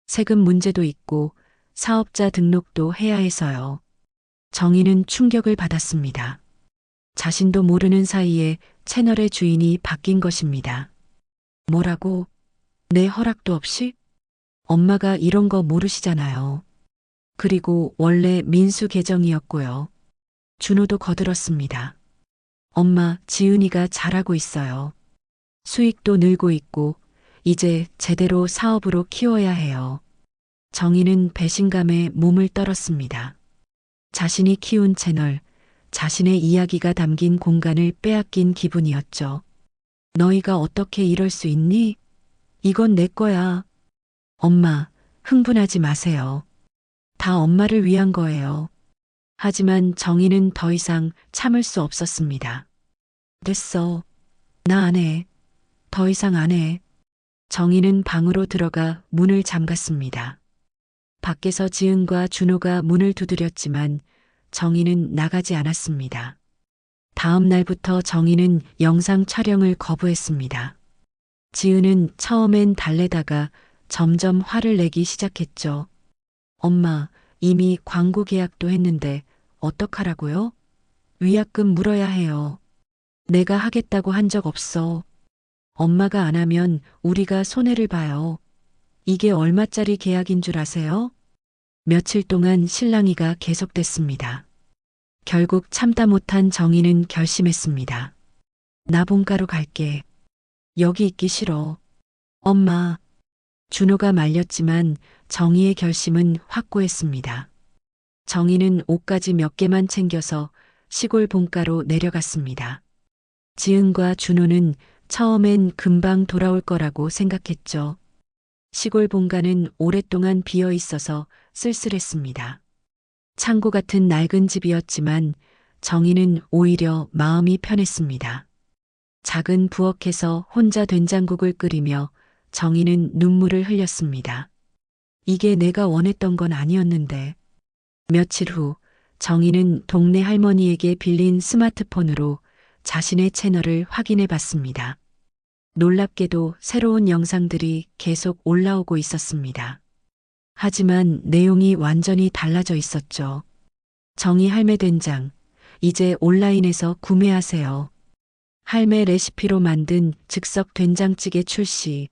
세금 문제도 있고 사업자 등록도 해야 해서요. 정희는 충격을 받았습니다. 자신도 모르는 사이에 채널의 주인이 바뀐 것입니다. 뭐라고? 내 허락도 없이? 엄마가 이런 거 모르시잖아요. 그리고 원래 민수 계정이었고요. 준호도 거들었습니다. 엄마, 지은이가 잘하고 있어요. 수익도 늘고 있고 이제 제대로 사업으로 키워야 해요. 정희는 배신감에 몸을 떨었습니다. 자신이 키운 채널, 자신의 이야기가 담긴 공간을 빼앗긴 기분이었죠. 너희가 어떻게 이럴 수 있니? 이건 내 거야. 엄마, 흥분하지 마세요. 다 엄마를 위한 거예요. 하지만 정희는 더 이상 참을 수 없었습니다. 됐어. 나 안 해. 더 이상 안 해. 정희는 방으로 들어가 문을 잠갔습니다. 밖에서 지은과 준호가 문을 두드렸지만 정희는 나가지 않았습니다. 다음 날부터 정희는 영상 촬영을 거부했습니다. 지은은 처음엔 달래다가 점점 화를 내기 시작했죠. 엄마, 이미 광고 계약도 했는데 어떡하라고요? 위약금 물어야 해요. 내가 하겠다고 한 적 없어. 엄마가 안 하면 우리가 손해를 봐요. 이게 얼마짜리 계약인 줄 아세요? 며칠 동안 실랑이가 계속됐습니다. 결국 참다 못한 정희는 결심했습니다. 나 본가로 갈게. 여기 있기 싫어. 엄마. 준호가 말렸지만 정희의 결심은 확고했습니다. 정희는 옷가지 몇 개만 챙겨서 시골 본가로 내려갔습니다. 지은과 준호는 처음엔 금방 돌아올 거라고 생각했죠. 시골 본가는 오랫동안 비어 있어서 쓸쓸했습니다. 창고 같은 낡은 집이었지만 정희는 오히려 마음이 편했습니다. 작은 부엌에서 혼자 된장국을 끓이며 정희는 눈물을 흘렸습니다. 이게 내가 원했던 건 아니었는데. 며칠 후 정희는 동네 할머니에게 빌린 스마트폰으로 자신의 채널을 확인해 봤습니다. 놀랍게도 새로운 영상들이 계속 올라오고 있었습니다. 하지만 내용이 완전히 달라져 있었죠. 정희 할매 된장, 이제 온라인에서 구매하세요. 할매 레시피로 만든 즉석 된장찌개 출시.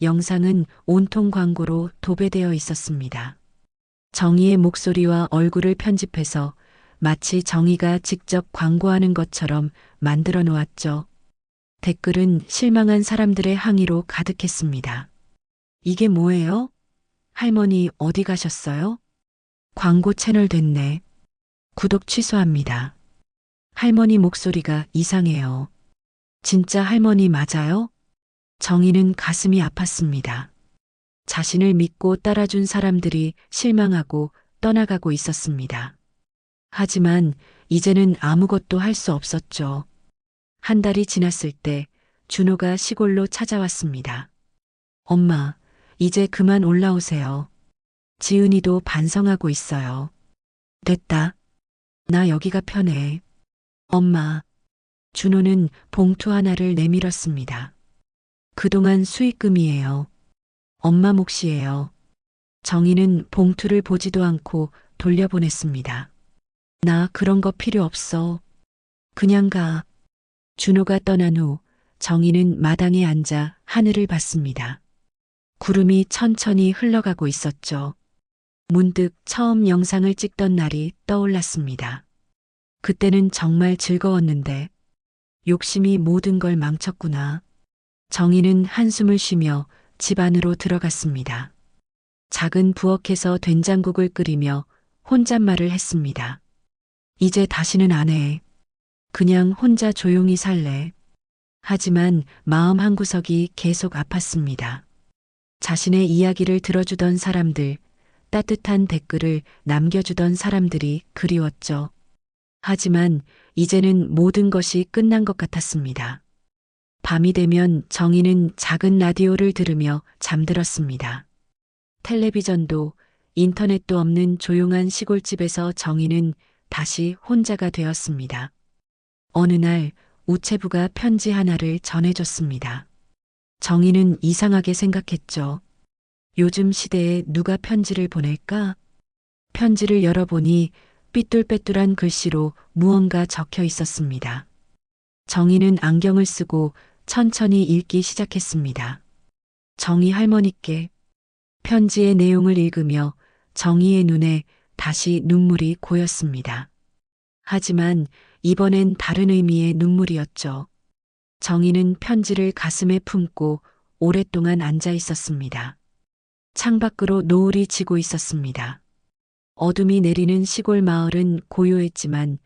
영상은 온통 광고로 도배되어 있었습니다. 정희의 목소리와 얼굴을 편집해서 마치 정희가 직접 광고하는 것처럼 만들어 놓았죠. 댓글은 실망한 사람들의 항의로 가득했습니다. 이게 뭐예요? 할머니 어디 가셨어요? 광고 채널 됐네. 구독 취소합니다. 할머니 목소리가 이상해요. 진짜 할머니 맞아요? 정희는 가슴이 아팠습니다. 자신을 믿고 따라준 사람들이 실망하고 떠나가고 있었습니다. 하지만 이제는 아무것도 할 수 없었죠. 한 달이 지났을 때 준호가 시골로 찾아왔습니다. 엄마, 이제 그만 올라오세요. 지은이도 반성하고 있어요. 됐다. 나 여기가 편해. 엄마. 준호는 봉투 하나를 내밀었습니다. 그동안 수익금이에요. 엄마 몫이에요. 정희는 봉투를 보지도 않고 돌려보냈습니다. 나 그런 거 필요 없어. 그냥 가. 준호가 떠난 후 정희는 마당에 앉아 하늘을 봤습니다. 구름이 천천히 흘러가고 있었죠. 문득 처음 영상을 찍던 날이 떠올랐습니다. 그때는 정말 즐거웠는데 욕심이 모든 걸 망쳤구나. 정희는 한숨을 쉬며 집 안으로 들어갔습니다. 작은 부엌에서 된장국을 끓이며 혼잣말을 했습니다. 이제 다시는 안 해. 그냥 혼자 조용히 살래. 하지만 마음 한구석이 계속 아팠습니다. 자신의 이야기를 들어주던 사람들, 따뜻한 댓글을 남겨주던 사람들이 그리웠죠. 하지만 이제는 모든 것이 끝난 것 같았습니다. 밤이 되면 정희는 작은 라디오를 들으며 잠들었습니다. 텔레비전도 인터넷도 없는 조용한 시골집에서 정희는 다시 혼자가 되었습니다. 어느 날 우체부가 편지 하나를 전해줬습니다. 정희는 이상하게 생각했죠. 요즘 시대에 누가 편지를 보낼까? 편지를 열어보니 삐뚤빼뚤한 글씨로 무언가 적혀 있었습니다. 정희는 안경을 쓰고 천천히 읽기 시작했습니다. 정희 할머니께. 편지의 내용을 읽으며 정희의 눈에 다시 눈물이 고였습니다. 하지만 이번엔 다른 의미의 눈물이었죠. 정희는 편지를 가슴에 품고 오랫동안 앉아 있었습니다. 창밖으로 노을이 지고 있었습니다. 어둠이 내리는 시골 마을은 고요했지만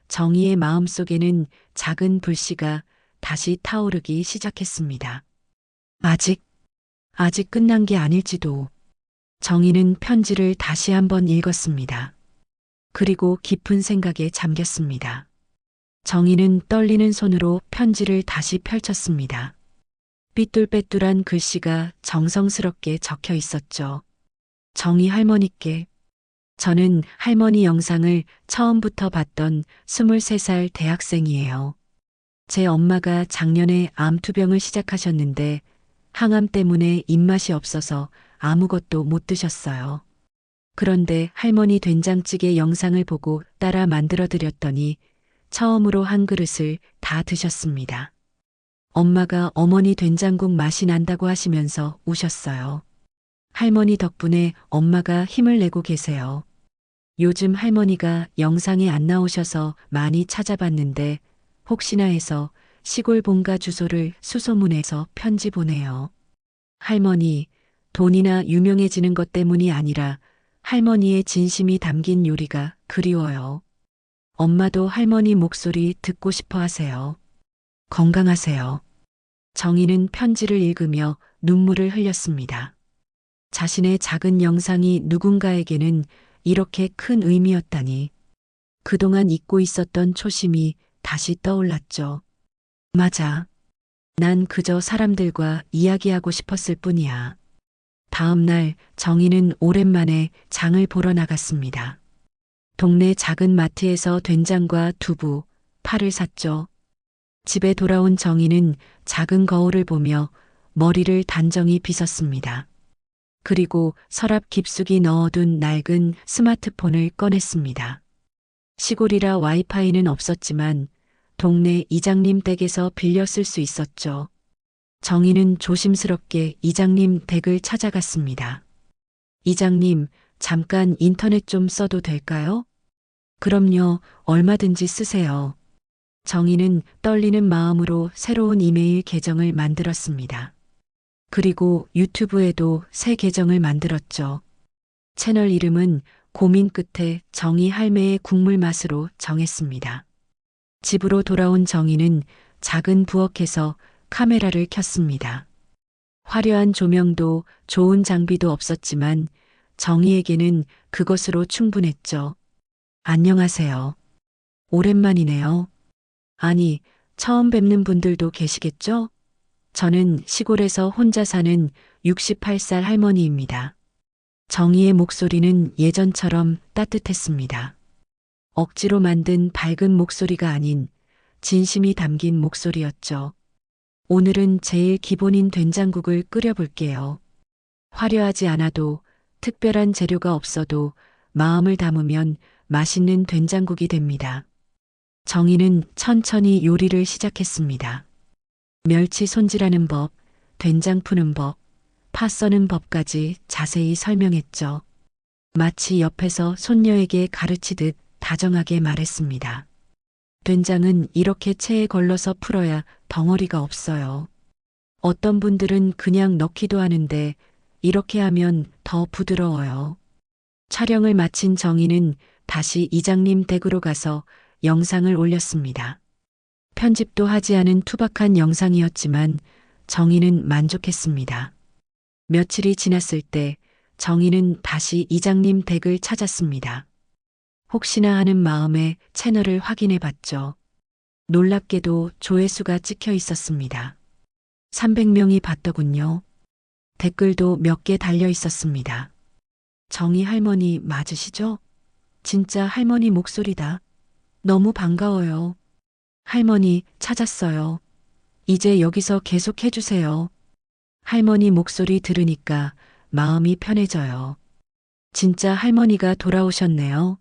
정희의 마음속에는 작은 불씨가 다시 타오르기 시작했습니다. 아직 끝난 게 아닐지도. 정희는 편지를 다시 한번 읽었습니다. 그리고 깊은 생각에 잠겼습니다. 정희는 떨리는 손으로 편지를 다시 펼쳤습니다. 삐뚤빼뚤한 글씨가 정성스럽게 적혀 있었죠. 정희 할머니께. 저는 할머니 영상을 처음부터 봤던 23살 대학생이에요. 제 엄마가 작년에 암투병을 시작하셨는데 항암 때문에 입맛이 없어서 아무것도 못 드셨어요. 그런데 할머니 된장찌개 영상을 보고 따라 만들어 드렸더니 처음으로 한 그릇을 다 드셨습니다. 엄마가 어머니 된장국 맛이 난다고 하시면서 우셨어요. 할머니 덕분에 엄마가 힘을 내고 계세요. 요즘 할머니가 영상에 안 나오셔서 많이 찾아봤는데 혹시나 해서 시골 본가 주소를 수소문해서 편지 보내요. 할머니, 돈이나 유명해지는 것 때문이 아니라 할머니의 진심이 담긴 요리가 그리워요. 엄마도 할머니 목소리 듣고 싶어 하세요. 건강하세요. 정희는 편지를 읽으며 눈물을 흘렸습니다. 자신의 작은 영상이 누군가에게는 이렇게 큰 의미였다니. 그동안 잊고 있었던 초심이 다시 떠올랐죠. 맞아. 난 그저 사람들과 이야기하고 싶었을 뿐이야. 다음 날 정희는 오랜만에 장을 보러 나갔습니다. 동네 작은 마트에서 된장과 두부, 파를 샀죠. 집에 돌아온 정희는 작은 거울을 보며 머리를 단정히 빗었습니다. 그리고 서랍 깊숙이 넣어둔 낡은 스마트폰을 꺼냈습니다. 시골이라 와이파이는 없었지만 동네 이장님 댁에서 빌려 쓸 수 있었죠. 정희는 조심스럽게 이장님 댁을 찾아갔습니다. 이장님, 잠깐 인터넷 좀 써도 될까요? 그럼요, 얼마든지 쓰세요. 정희는 떨리는 마음으로 새로운 이메일 계정을 만들었습니다. 그리고 유튜브에도 새 계정을 만들었죠. 채널 이름은 고민 끝에 정희 할매의 국물 맛으로 정했습니다. 집으로 돌아온 정희는 작은 부엌에서 카메라를 켰습니다. 화려한 조명도 좋은 장비도 없었지만 정희에게는 그것으로 충분했죠. 안녕하세요. 오랜만이네요. 아니, 처음 뵙는 분들도 계시겠죠? 저는 시골에서 혼자 사는 68살 할머니입니다. 정희의 목소리는 예전처럼 따뜻했습니다. 억지로 만든 밝은 목소리가 아닌 진심이 담긴 목소리였죠. 오늘은 제일 기본인 된장국을 끓여볼게요. 화려하지 않아도 특별한 재료가 없어도 마음을 담으면 맛있는 된장국이 됩니다. 정희는 천천히 요리를 시작했습니다. 멸치 손질하는 법, 된장 푸는 법, 파 써는 법까지 자세히 설명했죠. 마치 옆에서 손녀에게 가르치듯 다정하게 말했습니다. 된장은 이렇게 체에 걸러서 풀어야 덩어리가 없어요. 어떤 분들은 그냥 넣기도 하는데 이렇게 하면 더 부드러워요. 촬영을 마친 정희는 다시 이장님 댁으로 가서 영상을 올렸습니다. 편집도 하지 않은 투박한 영상이었지만 정희는 만족했습니다. 며칠이 지났을 때 정희는 다시 이장님 댁을 찾았습니다. 혹시나 하는 마음에 채널을 확인해 봤죠. 놀랍게도 조회수가 찍혀 있었습니다. 300명이 봤더군요. 댓글도 몇 개 달려 있었습니다. 정희 할머니 맞으시죠? 진짜 할머니 목소리다. 너무 반가워요. 할머니 찾았어요. 이제 여기서 계속 해주세요. 할머니 목소리 들으니까 마음이 편해져요. 진짜 할머니가 돌아오셨네요.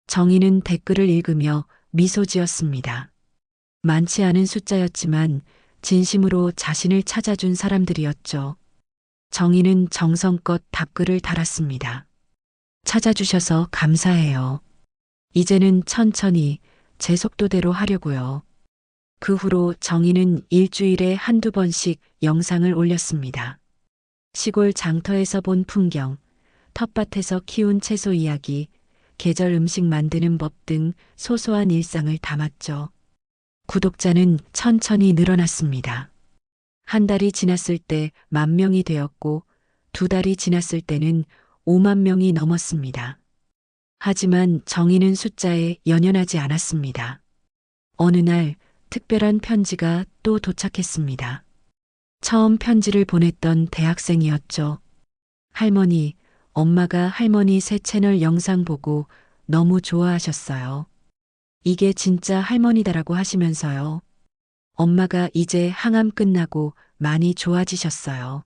정희는 댓글을 읽으며 미소 지었습니다. 많지 않은 숫자였지만 진심으로 자신을 찾아준 사람들이었죠. 정희는 정성껏 답글을 달았습니다. 찾아주셔서 감사해요. 이제는 천천히 제 속도대로 하려고요. 그 후로 정희는 일주일에 한두 번씩 영상을 올렸습니다. 시골 장터에서 본 풍경, 텃밭에서 키운 채소 이야기, 계절 음식 만드는 법 등 소소한 일상을 담았죠. 구독자는 천천히 늘어났습니다. 한 달이 지났을 때 10,000명이 되었고 2달이 지났을 때는 50,000명이 넘었습니다. 하지만 정희는 숫자에 연연하지 않았습니다. 어느 날 특별한 편지가 또 도착했습니다. 처음 편지를 보냈던 대학생이었죠. 할머니, 엄마가 할머니 새 채널 영상 보고 너무 좋아하셨어요. 이게 진짜 할머니다라고 하시면서요. 엄마가 이제 항암 끝나고 많이 좋아지셨어요.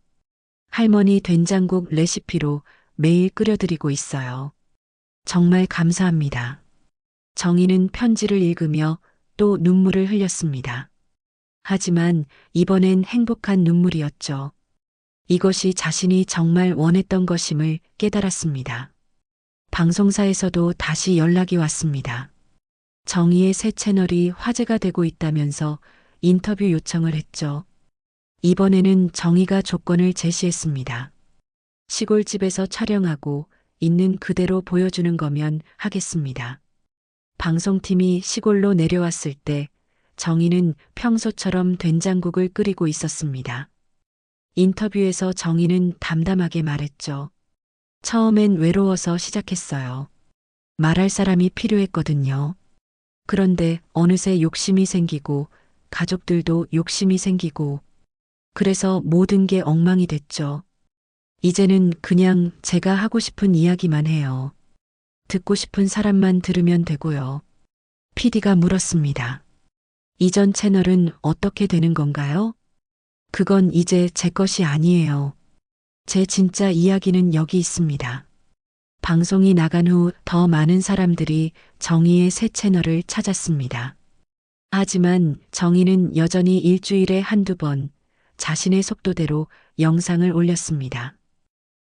할머니 된장국 레시피로 매일 끓여드리고 있어요. 정말 감사합니다. 정희는 편지를 읽으며 또 눈물을 흘렸습니다. 하지만 이번엔 행복한 눈물이었죠. 이것이 자신이 정말 원했던 것임을 깨달았습니다. 방송사에서도 다시 연락이 왔습니다. 정희의 새 채널이 화제가 되고 있다면서 인터뷰 요청을 했죠. 이번에는 정희가 조건을 제시했습니다. 시골집에서 촬영하고 있는 그대로 보여주는 거면 하겠습니다. 방송팀이 시골로 내려왔을 때 정희는 평소처럼 된장국을 끓이고 있었습니다. 인터뷰에서 정희는 담담하게 말했죠. 처음엔 외로워서 시작했어요. 말할 사람이 필요했거든요. 그런데 어느새 욕심이 생기고 가족들도 욕심이 생기고 그래서 모든 게 엉망이 됐죠. 이제는 그냥 제가 하고 싶은 이야기만 해요. 듣고 싶은 사람만 들으면 되고요. PD가 물었습니다. 이전 채널은 어떻게 되는 건가요? 그건 이제 제 것이 아니에요. 제 진짜 이야기는 여기 있습니다. 방송이 나간 후 더 많은 사람들이 정희의 새 채널을 찾았습니다. 하지만 정희는 여전히 일주일에 한두 번 자신의 속도대로 영상을 올렸습니다.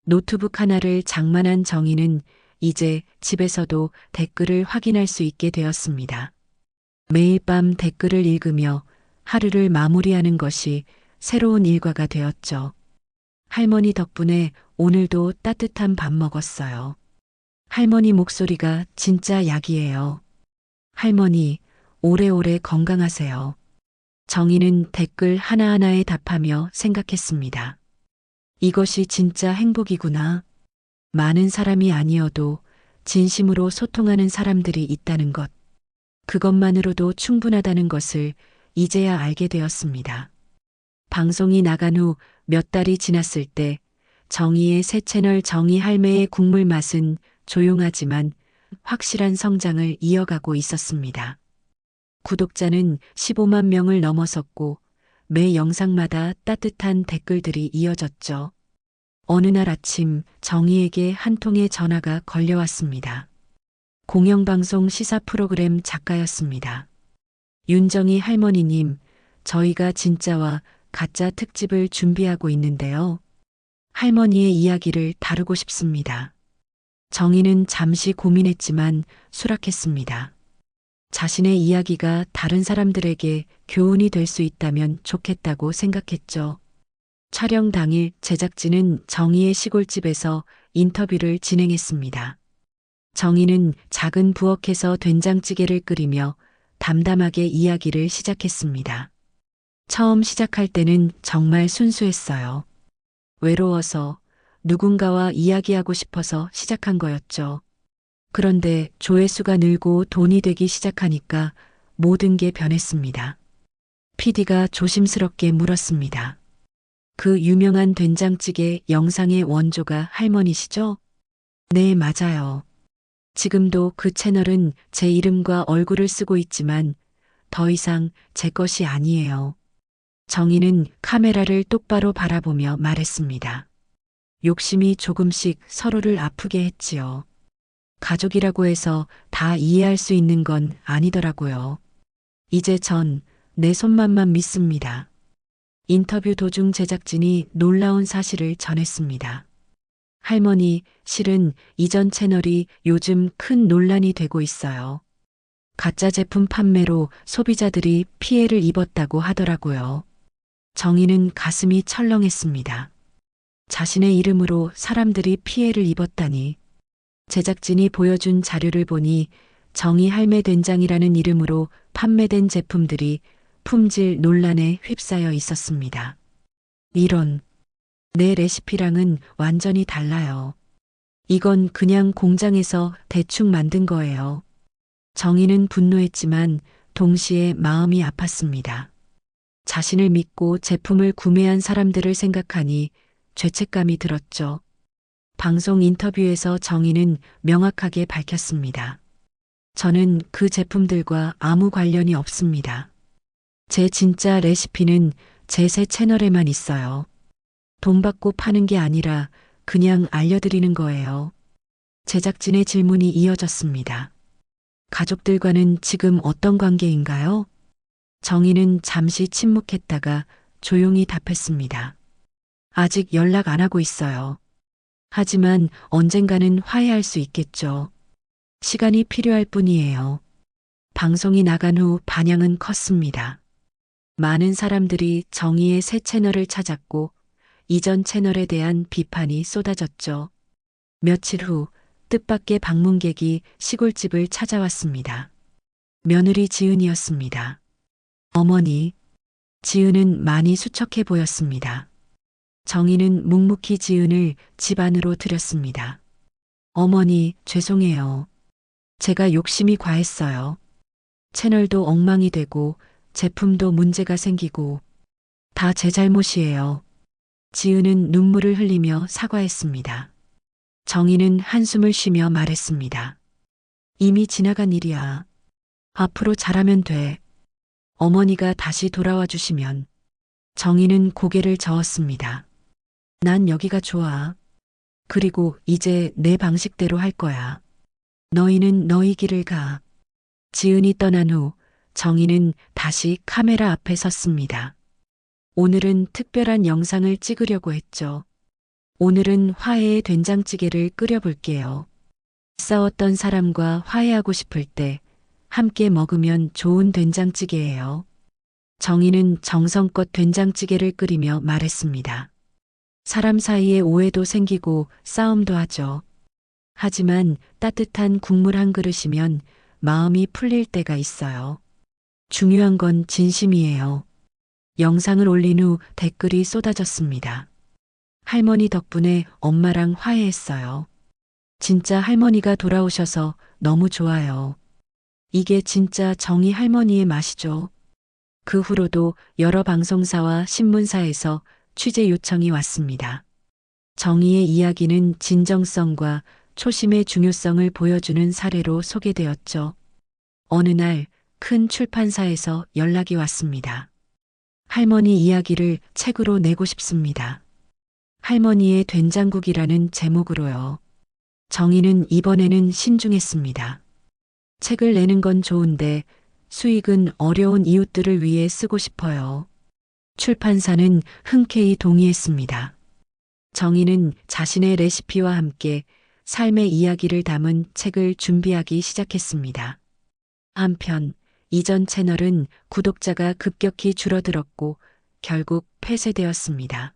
노트북 하나를 장만한 정희는 이제 집에서도 댓글을 확인할 수 있게 되었습니다. 매일 밤 댓글을 읽으며 하루를 마무리하는 것이 새로운 일과가 되었죠. 할머니 덕분에 오늘도 따뜻한 밥 먹었어요. 할머니 목소리가 진짜 약이에요. 할머니, 오래오래 건강하세요. 정희는 댓글 하나하나에 답하며 생각했습니다. 이것이 진짜 행복이구나. 많은 사람이 아니어도 진심으로 소통하는 사람들이 있다는 것. 그것만으로도 충분하다는 것을 이제야 알게 되었습니다. 방송이 나간 후 몇 달이 지났을 때 정희의 새 채널 정희 할매의 국물 맛은 조용하지만 확실한 성장을 이어가고 있었습니다. 구독자는 15만 명을 넘어섰고 매 영상마다 따뜻한 댓글들이 이어졌죠. 어느 날 아침 정희에게 한 통의 전화가 걸려왔습니다. 공영방송 시사 프로그램 작가였습니다. 윤정희 할머니님, 저희가 진짜와 가짜 특집을 준비하고 있는데요. 할머니의 이야기를 다루고 싶습니다. 정희는 잠시 고민했지만 수락했습니다. 자신의 이야기가 다른 사람들에게 교훈이 될 수 있다면 좋겠다고 생각했죠. 촬영 당일 제작진은 정희의 시골집에서 인터뷰를 진행했습니다. 정희는 작은 부엌에서 된장찌개를 끓이며 담담하게 이야기를 시작했습니다. 처음 시작할 때는 정말 순수했어요. 외로워서 누군가와 이야기하고 싶어서 시작한 거였죠. 그런데 조회수가 늘고 돈이 되기 시작하니까 모든 게 변했습니다. PD가 조심스럽게 물었습니다. 그 유명한 된장찌개 영상의 원조가 할머니시죠? 네, 맞아요. 지금도 그 채널은 제 이름과 얼굴을 쓰고 있지만 더 이상 제 것이 아니에요. 정희는 카메라를 똑바로 바라보며 말했습니다. 욕심이 조금씩 서로를 아프게 했지요. 가족이라고 해서 다 이해할 수 있는 건 아니더라고요. 이제 전 내 손맛만 믿습니다. 인터뷰 도중 제작진이 놀라운 사실을 전했습니다. 할머니, 실은 이전 채널이 요즘 큰 논란이 되고 있어요. 가짜 제품 판매로 소비자들이 피해를 입었다고 하더라고요. 정희는 가슴이 철렁했습니다. 자신의 이름으로 사람들이 피해를 입었다니. 제작진이 보여준 자료를 보니 정희 할매 된장이라는 이름으로 판매된 제품들이 품질 논란에 휩싸여 있었습니다. 이런, 내 레시피랑은 완전히 달라요. 이건 그냥 공장에서 대충 만든 거예요. 정희는 분노했지만 동시에 마음이 아팠습니다. 자신을 믿고 제품을 구매한 사람들을 생각하니 죄책감이 들었죠. 방송 인터뷰에서 정의는 명확하게 밝혔습니다. 저는 그 제품들과 아무 관련이 없습니다. 제 진짜 레시피는 제 새 채널에만 있어요. 돈 받고 파는 게 아니라 그냥 알려드리는 거예요. 제작진의 질문이 이어졌습니다. 가족들과는 지금 어떤 관계인가요? 정희는 잠시 침묵했다가 조용히 답했습니다. 아직 연락 안 하고 있어요. 하지만 언젠가는 화해할 수 있겠죠. 시간이 필요할 뿐이에요. 방송이 나간 후 반향은 컸습니다. 많은 사람들이 정의의 새 채널을 찾았고 이전 채널에 대한 비판이 쏟아졌죠. 며칠 후 뜻밖의 방문객이 시골집을 찾아왔습니다. 며느리 지은이었습니다. 어머니, 지은은 많이 수척해 보였습니다. 정희는 묵묵히 지은을 집 안으로 들였습니다. 어머니, 죄송해요. 제가 욕심이 과했어요. 채널도 엉망이 되고 제품도 문제가 생기고 다 제 잘못이에요. 지은은 눈물을 흘리며 사과했습니다. 정희는 한숨을 쉬며 말했습니다. 이미 지나간 일이야. 앞으로 잘하면 돼. 어머니가 다시 돌아와 주시면. 정희는 고개를 저었습니다. 난 여기가 좋아. 그리고 이제 내 방식대로 할 거야. 너희는 너희 길을 가. 지은이 떠난 후 정희는 다시 카메라 앞에 섰습니다. 오늘은 특별한 영상을 찍으려고 했죠. 오늘은 화해의 된장찌개를 끓여볼게요. 싸웠던 사람과 화해하고 싶을 때 함께 먹으면 좋은 된장찌개예요. 정희는 정성껏 된장찌개를 끓이며 말했습니다. 사람 사이에 오해도 생기고 싸움도 하죠. 하지만 따뜻한 국물 한 그릇이면 마음이 풀릴 때가 있어요. 중요한 건 진심이에요. 영상을 올린 후 댓글이 쏟아졌습니다. 할머니 덕분에 엄마랑 화해했어요. 진짜 할머니가 돌아오셔서 너무 좋아요. 이게 진짜 정희 할머니의 맛이죠. 그 후로도 여러 방송사와 신문사에서 취재 요청이 왔습니다. 정희의 이야기는 진정성과 초심의 중요성을 보여주는 사례로 소개되었죠. 어느 날 큰 출판사에서 연락이 왔습니다. 할머니 이야기를 책으로 내고 싶습니다. 할머니의 된장국이라는 제목으로요. 정희는 이번에는 신중했습니다. 책을 내는 건 좋은데 수익은 어려운 이웃들을 위해 쓰고 싶어요. 출판사는 흔쾌히 동의했습니다. 정희는 자신의 레시피와 함께 삶의 이야기를 담은 책을 준비하기 시작했습니다. 한편 이전 채널은 구독자가 급격히 줄어들었고 결국 폐쇄되었습니다.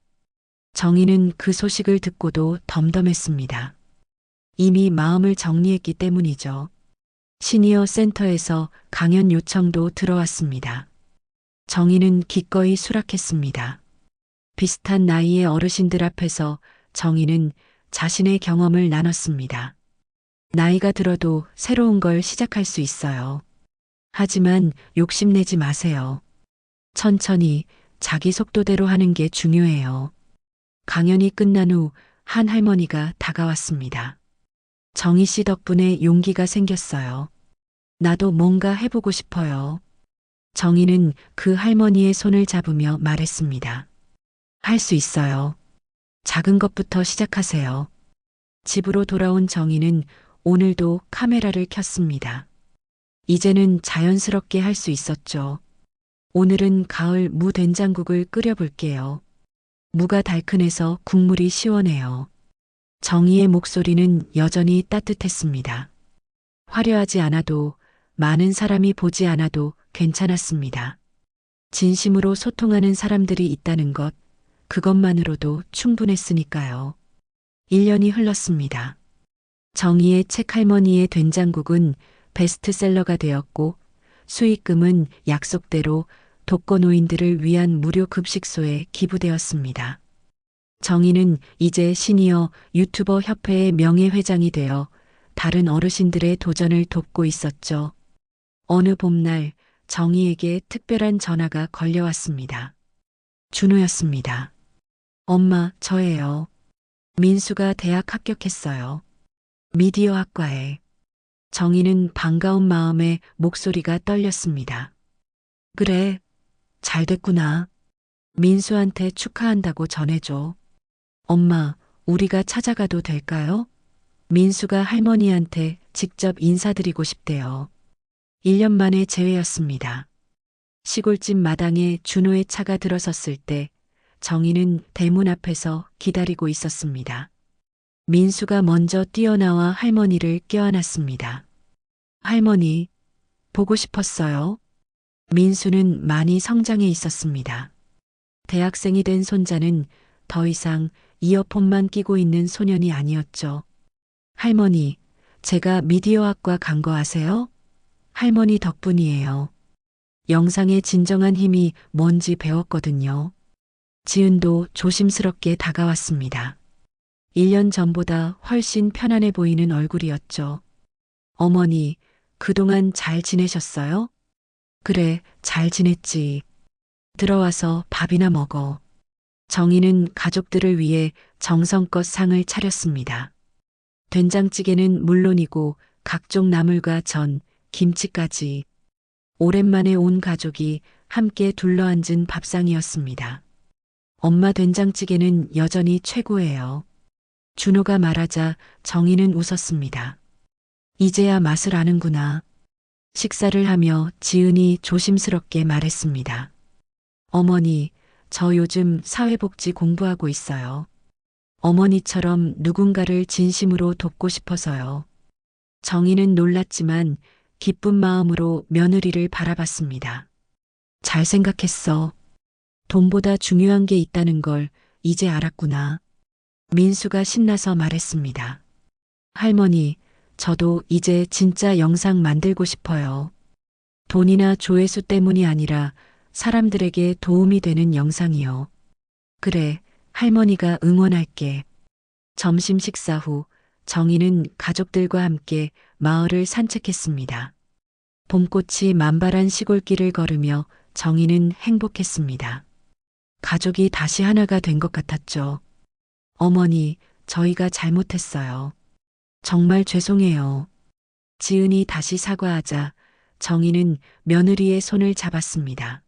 정희는 그 소식을 듣고도 덤덤했습니다. 이미 마음을 정리했기 때문이죠. 시니어 센터에서 강연 요청도 들어왔습니다. 정희는 기꺼이 수락했습니다. 비슷한 나이의 어르신들 앞에서 정희는 자신의 경험을 나눴습니다. 나이가 들어도 새로운 걸 시작할 수 있어요. 하지만 욕심내지 마세요. 천천히 자기 속도대로 하는 게 중요해요. 강연이 끝난 후 한 할머니가 다가왔습니다. 정희 씨 덕분에 용기가 생겼어요. 나도 뭔가 해보고 싶어요. 정희는 그 할머니의 손을 잡으며 말했습니다. 할 수 있어요. 작은 것부터 시작하세요. 집으로 돌아온 정희는 오늘도 카메라를 켰습니다. 이제는 자연스럽게 할 수 있었죠. 오늘은 가을 무 된장국을 끓여볼게요. 무가 달큰해서 국물이 시원해요. 정희의 목소리는 여전히 따뜻했습니다. 화려하지 않아도 많은 사람이 보지 않아도 괜찮았습니다. 진심으로 소통하는 사람들이 있다는 것, 그것만으로도 충분했으니까요. 1년이 흘렀습니다. 정희의 책 할머니의 된장국은 베스트셀러가 되었고 수익금은 약속대로 독거노인들을 위한 무료 급식소에 기부되었습니다. 정희는 이제 시니어 유튜버 협회의 명예회장이 되어 다른 어르신들의 도전을 돕고 있었죠. 어느 봄날 정희에게 특별한 전화가 걸려왔습니다. 준호였습니다. 엄마, 저예요. 민수가 대학 합격했어요. 미디어 학과에. 정희는 반가운 마음에 목소리가 떨렸습니다. 그래, 잘 됐구나. 민수한테 축하한다고 전해줘. 엄마, 우리가 찾아가도 될까요? 민수가 할머니한테 직접 인사드리고 싶대요. 1년 만에 재회였습니다. 시골집 마당에 준호의 차가 들어섰을 때 정희는 대문 앞에서 기다리고 있었습니다. 민수가 먼저 뛰어나와 할머니를 껴안았습니다. 할머니, 보고 싶었어요. 민수는 많이 성장해 있었습니다. 대학생이 된 손자는 더 이상 이어폰만 끼고 있는 소년이 아니었죠. 할머니, 제가 미디어학과 간 거 아세요? 할머니 덕분이에요. 영상의 진정한 힘이 뭔지 배웠거든요. 지은도 조심스럽게 다가왔습니다. 1년 전보다 훨씬 편안해 보이는 얼굴이었죠. 어머니, 그동안 잘 지내셨어요? 그래, 잘 지냈지. 들어와서 밥이나 먹어. 정희는 가족들을 위해 정성껏 상을 차렸습니다. 된장찌개는 물론이고 각종 나물과 전, 김치까지. 오랜만에 온 가족이 함께 둘러앉은 밥상이었습니다. 엄마 된장찌개는 여전히 최고예요. 준호가 말하자 정희는 웃었습니다. 이제야 맛을 아는구나. 식사를 하며 지은이 조심스럽게 말했습니다. 어머니, 저 요즘 사회복지 공부하고 있어요. 어머니처럼 누군가를 진심으로 돕고 싶어서요. 정희는 놀랐지만 기쁜 마음으로 며느리를 바라봤습니다. 잘 생각했어. 돈보다 중요한 게 있다는 걸 이제 알았구나. 민수가 신나서 말했습니다. 할머니, 저도 이제 진짜 영상 만들고 싶어요. 돈이나 조회수 때문이 아니라 사람들에게 도움이 되는 영상이요. 그래, 할머니가 응원할게. 점심 식사 후 정희는 가족들과 함께 마을을 산책했습니다. 봄꽃이 만발한 시골길을 걸으며 정희는 행복했습니다. 가족이 다시 하나가 된 것 같았죠. 어머니, 저희가 잘못했어요. 정말 죄송해요. 지은이 다시 사과하자 정희는 며느리의 손을 잡았습니다.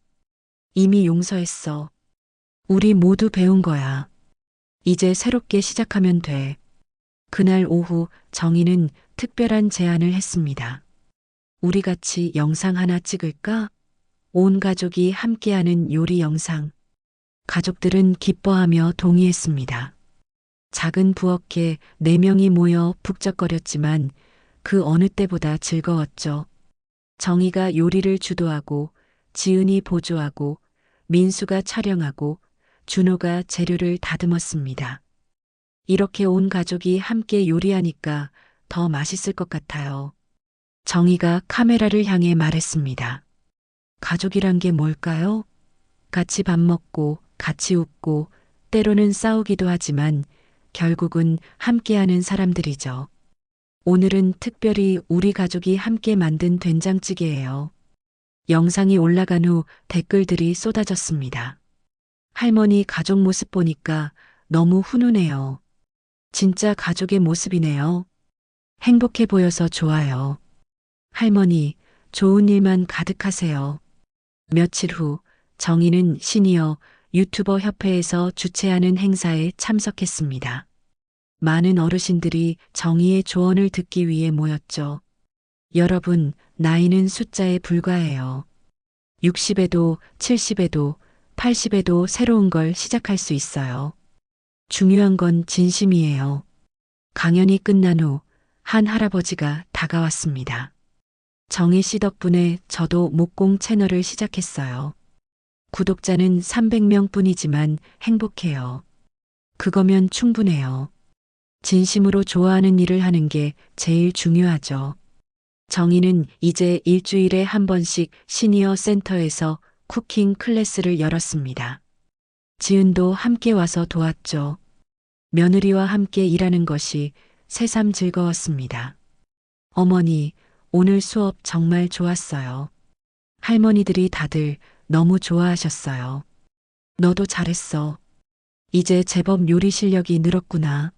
이미 용서했어. 우리 모두 배운 거야. 이제 새롭게 시작하면 돼. 그날 오후 정희는 특별한 제안을 했습니다. 우리 같이 영상 하나 찍을까? 온 가족이 함께하는 요리 영상. 가족들은 기뻐하며 동의했습니다. 작은 부엌에 4명이 모여 북적거렸지만 그 어느 때보다 즐거웠죠. 정희가 요리를 주도하고 지은이 보조하고 민수가 촬영하고 준호가 재료를 다듬었습니다. 이렇게 온 가족이 함께 요리하니까 더 맛있을 것 같아요. 정희가 카메라를 향해 말했습니다. 가족이란 게 뭘까요? 같이 밥 먹고 같이 웃고 때로는 싸우기도 하지만 결국은 함께하는 사람들이죠. 오늘은 특별히 우리 가족이 함께 만든 된장찌개예요. 영상이 올라간 후 댓글들이 쏟아졌습니다. 할머니 가족 모습 보니까 너무 훈훈해요. 진짜 가족의 모습이네요. 행복해 보여서 좋아요. 할머니, 좋은 일만 가득하세요. 며칠 후 정희는 시니어 유튜버 협회에서 주최하는 행사에 참석했습니다. 많은 어르신들이 정희의 조언을 듣기 위해 모였죠. 여러분, 나이는 숫자에 불과해요. 60에도 70에도 80에도 새로운 걸 시작할 수 있어요. 중요한 건 진심이에요. 강연이 끝난 후 한 할아버지가 다가왔습니다. 정희 씨 덕분에 저도 목공 채널을 시작했어요. 구독자는 300명 뿐이지만 행복해요. 그거면 충분해요. 진심으로 좋아하는 일을 하는 게 제일 중요하죠. 정희는 이제 일주일에 한 번씩 시니어 센터에서 쿠킹 클래스를 열었습니다. 지은도 함께 와서 도왔죠. 며느리와 함께 일하는 것이 새삼 즐거웠습니다. 어머니, 오늘 수업 정말 좋았어요. 할머니들이 다들 너무 좋아하셨어요. 너도 잘했어. 이제 제법 요리 실력이 늘었구나.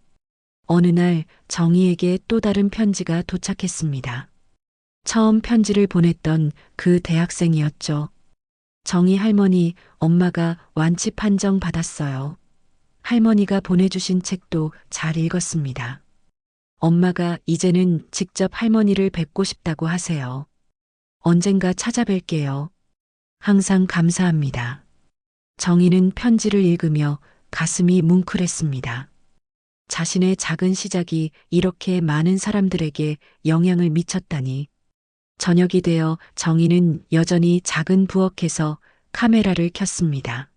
어느 날 정희에게 또 다른 편지가 도착했습니다. 처음 편지를 보냈던 그 대학생이었죠. 정희 할머니, 엄마가 완치 판정 받았어요. 할머니가 보내주신 책도 잘 읽었습니다. 엄마가 이제는 직접 할머니를 뵙고 싶다고 하세요. 언젠가 찾아뵐게요. 항상 감사합니다. 정희는 편지를 읽으며 가슴이 뭉클했습니다. 자신의 작은 시작이 이렇게 많은 사람들에게 영향을 미쳤다니. 저녁이 되어 정희는 여전히 작은 부엌에서 카메라를 켰습니다.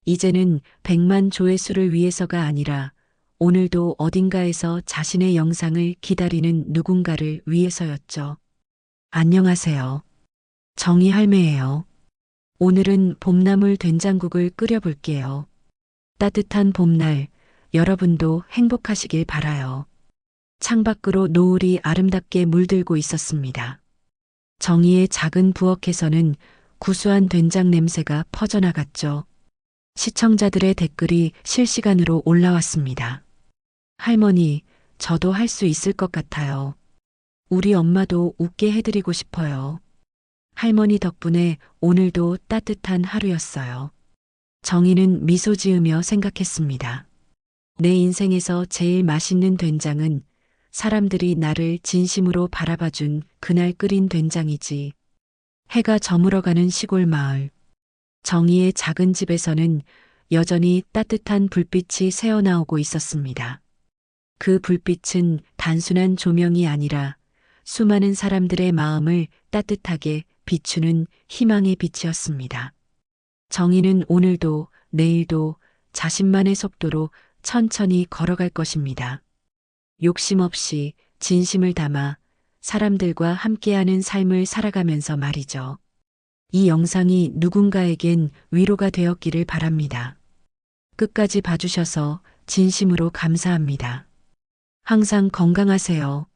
이제는 100만 조회수를 위해서가 아니라 오늘도 어딘가에서 자신의 영상을 기다리는 누군가를 위해서였죠. 안녕하세요. 정희 할매예요. 오늘은 봄나물 된장국을 끓여볼게요. 따뜻한 봄날, 여러분도 행복하시길 바라요. 창밖으로 노을이 아름답게 물들고 있었습니다. 정희의 작은 부엌에서는 구수한 된장 냄새가 퍼져나갔죠. 시청자들의 댓글이 실시간으로 올라왔습니다. 할머니, 저도 할 수 있을 것 같아요. 우리 엄마도 웃게 해드리고 싶어요. 할머니 덕분에 오늘도 따뜻한 하루였어요. 정희는 미소 지으며 생각했습니다. 내 인생에서 제일 맛있는 된장은 사람들이 나를 진심으로 바라봐준 그날 끓인 된장이지. 해가 저물어가는 시골 마을. 정희의 작은 집에서는 여전히 따뜻한 불빛이 새어나오고 있었습니다. 그 불빛은 단순한 조명이 아니라 수많은 사람들의 마음을 따뜻하게 비추는 희망의 빛이었습니다. 정희는 오늘도 내일도 자신만의 속도로 천천히 걸어갈 것입니다. 욕심 없이 진심을 담아 사람들과 함께하는 삶을 살아가면서 말이죠. 이 영상이 누군가에겐 위로가 되었기를 바랍니다. 끝까지 봐주셔서 진심으로 감사합니다. 항상 건강하세요.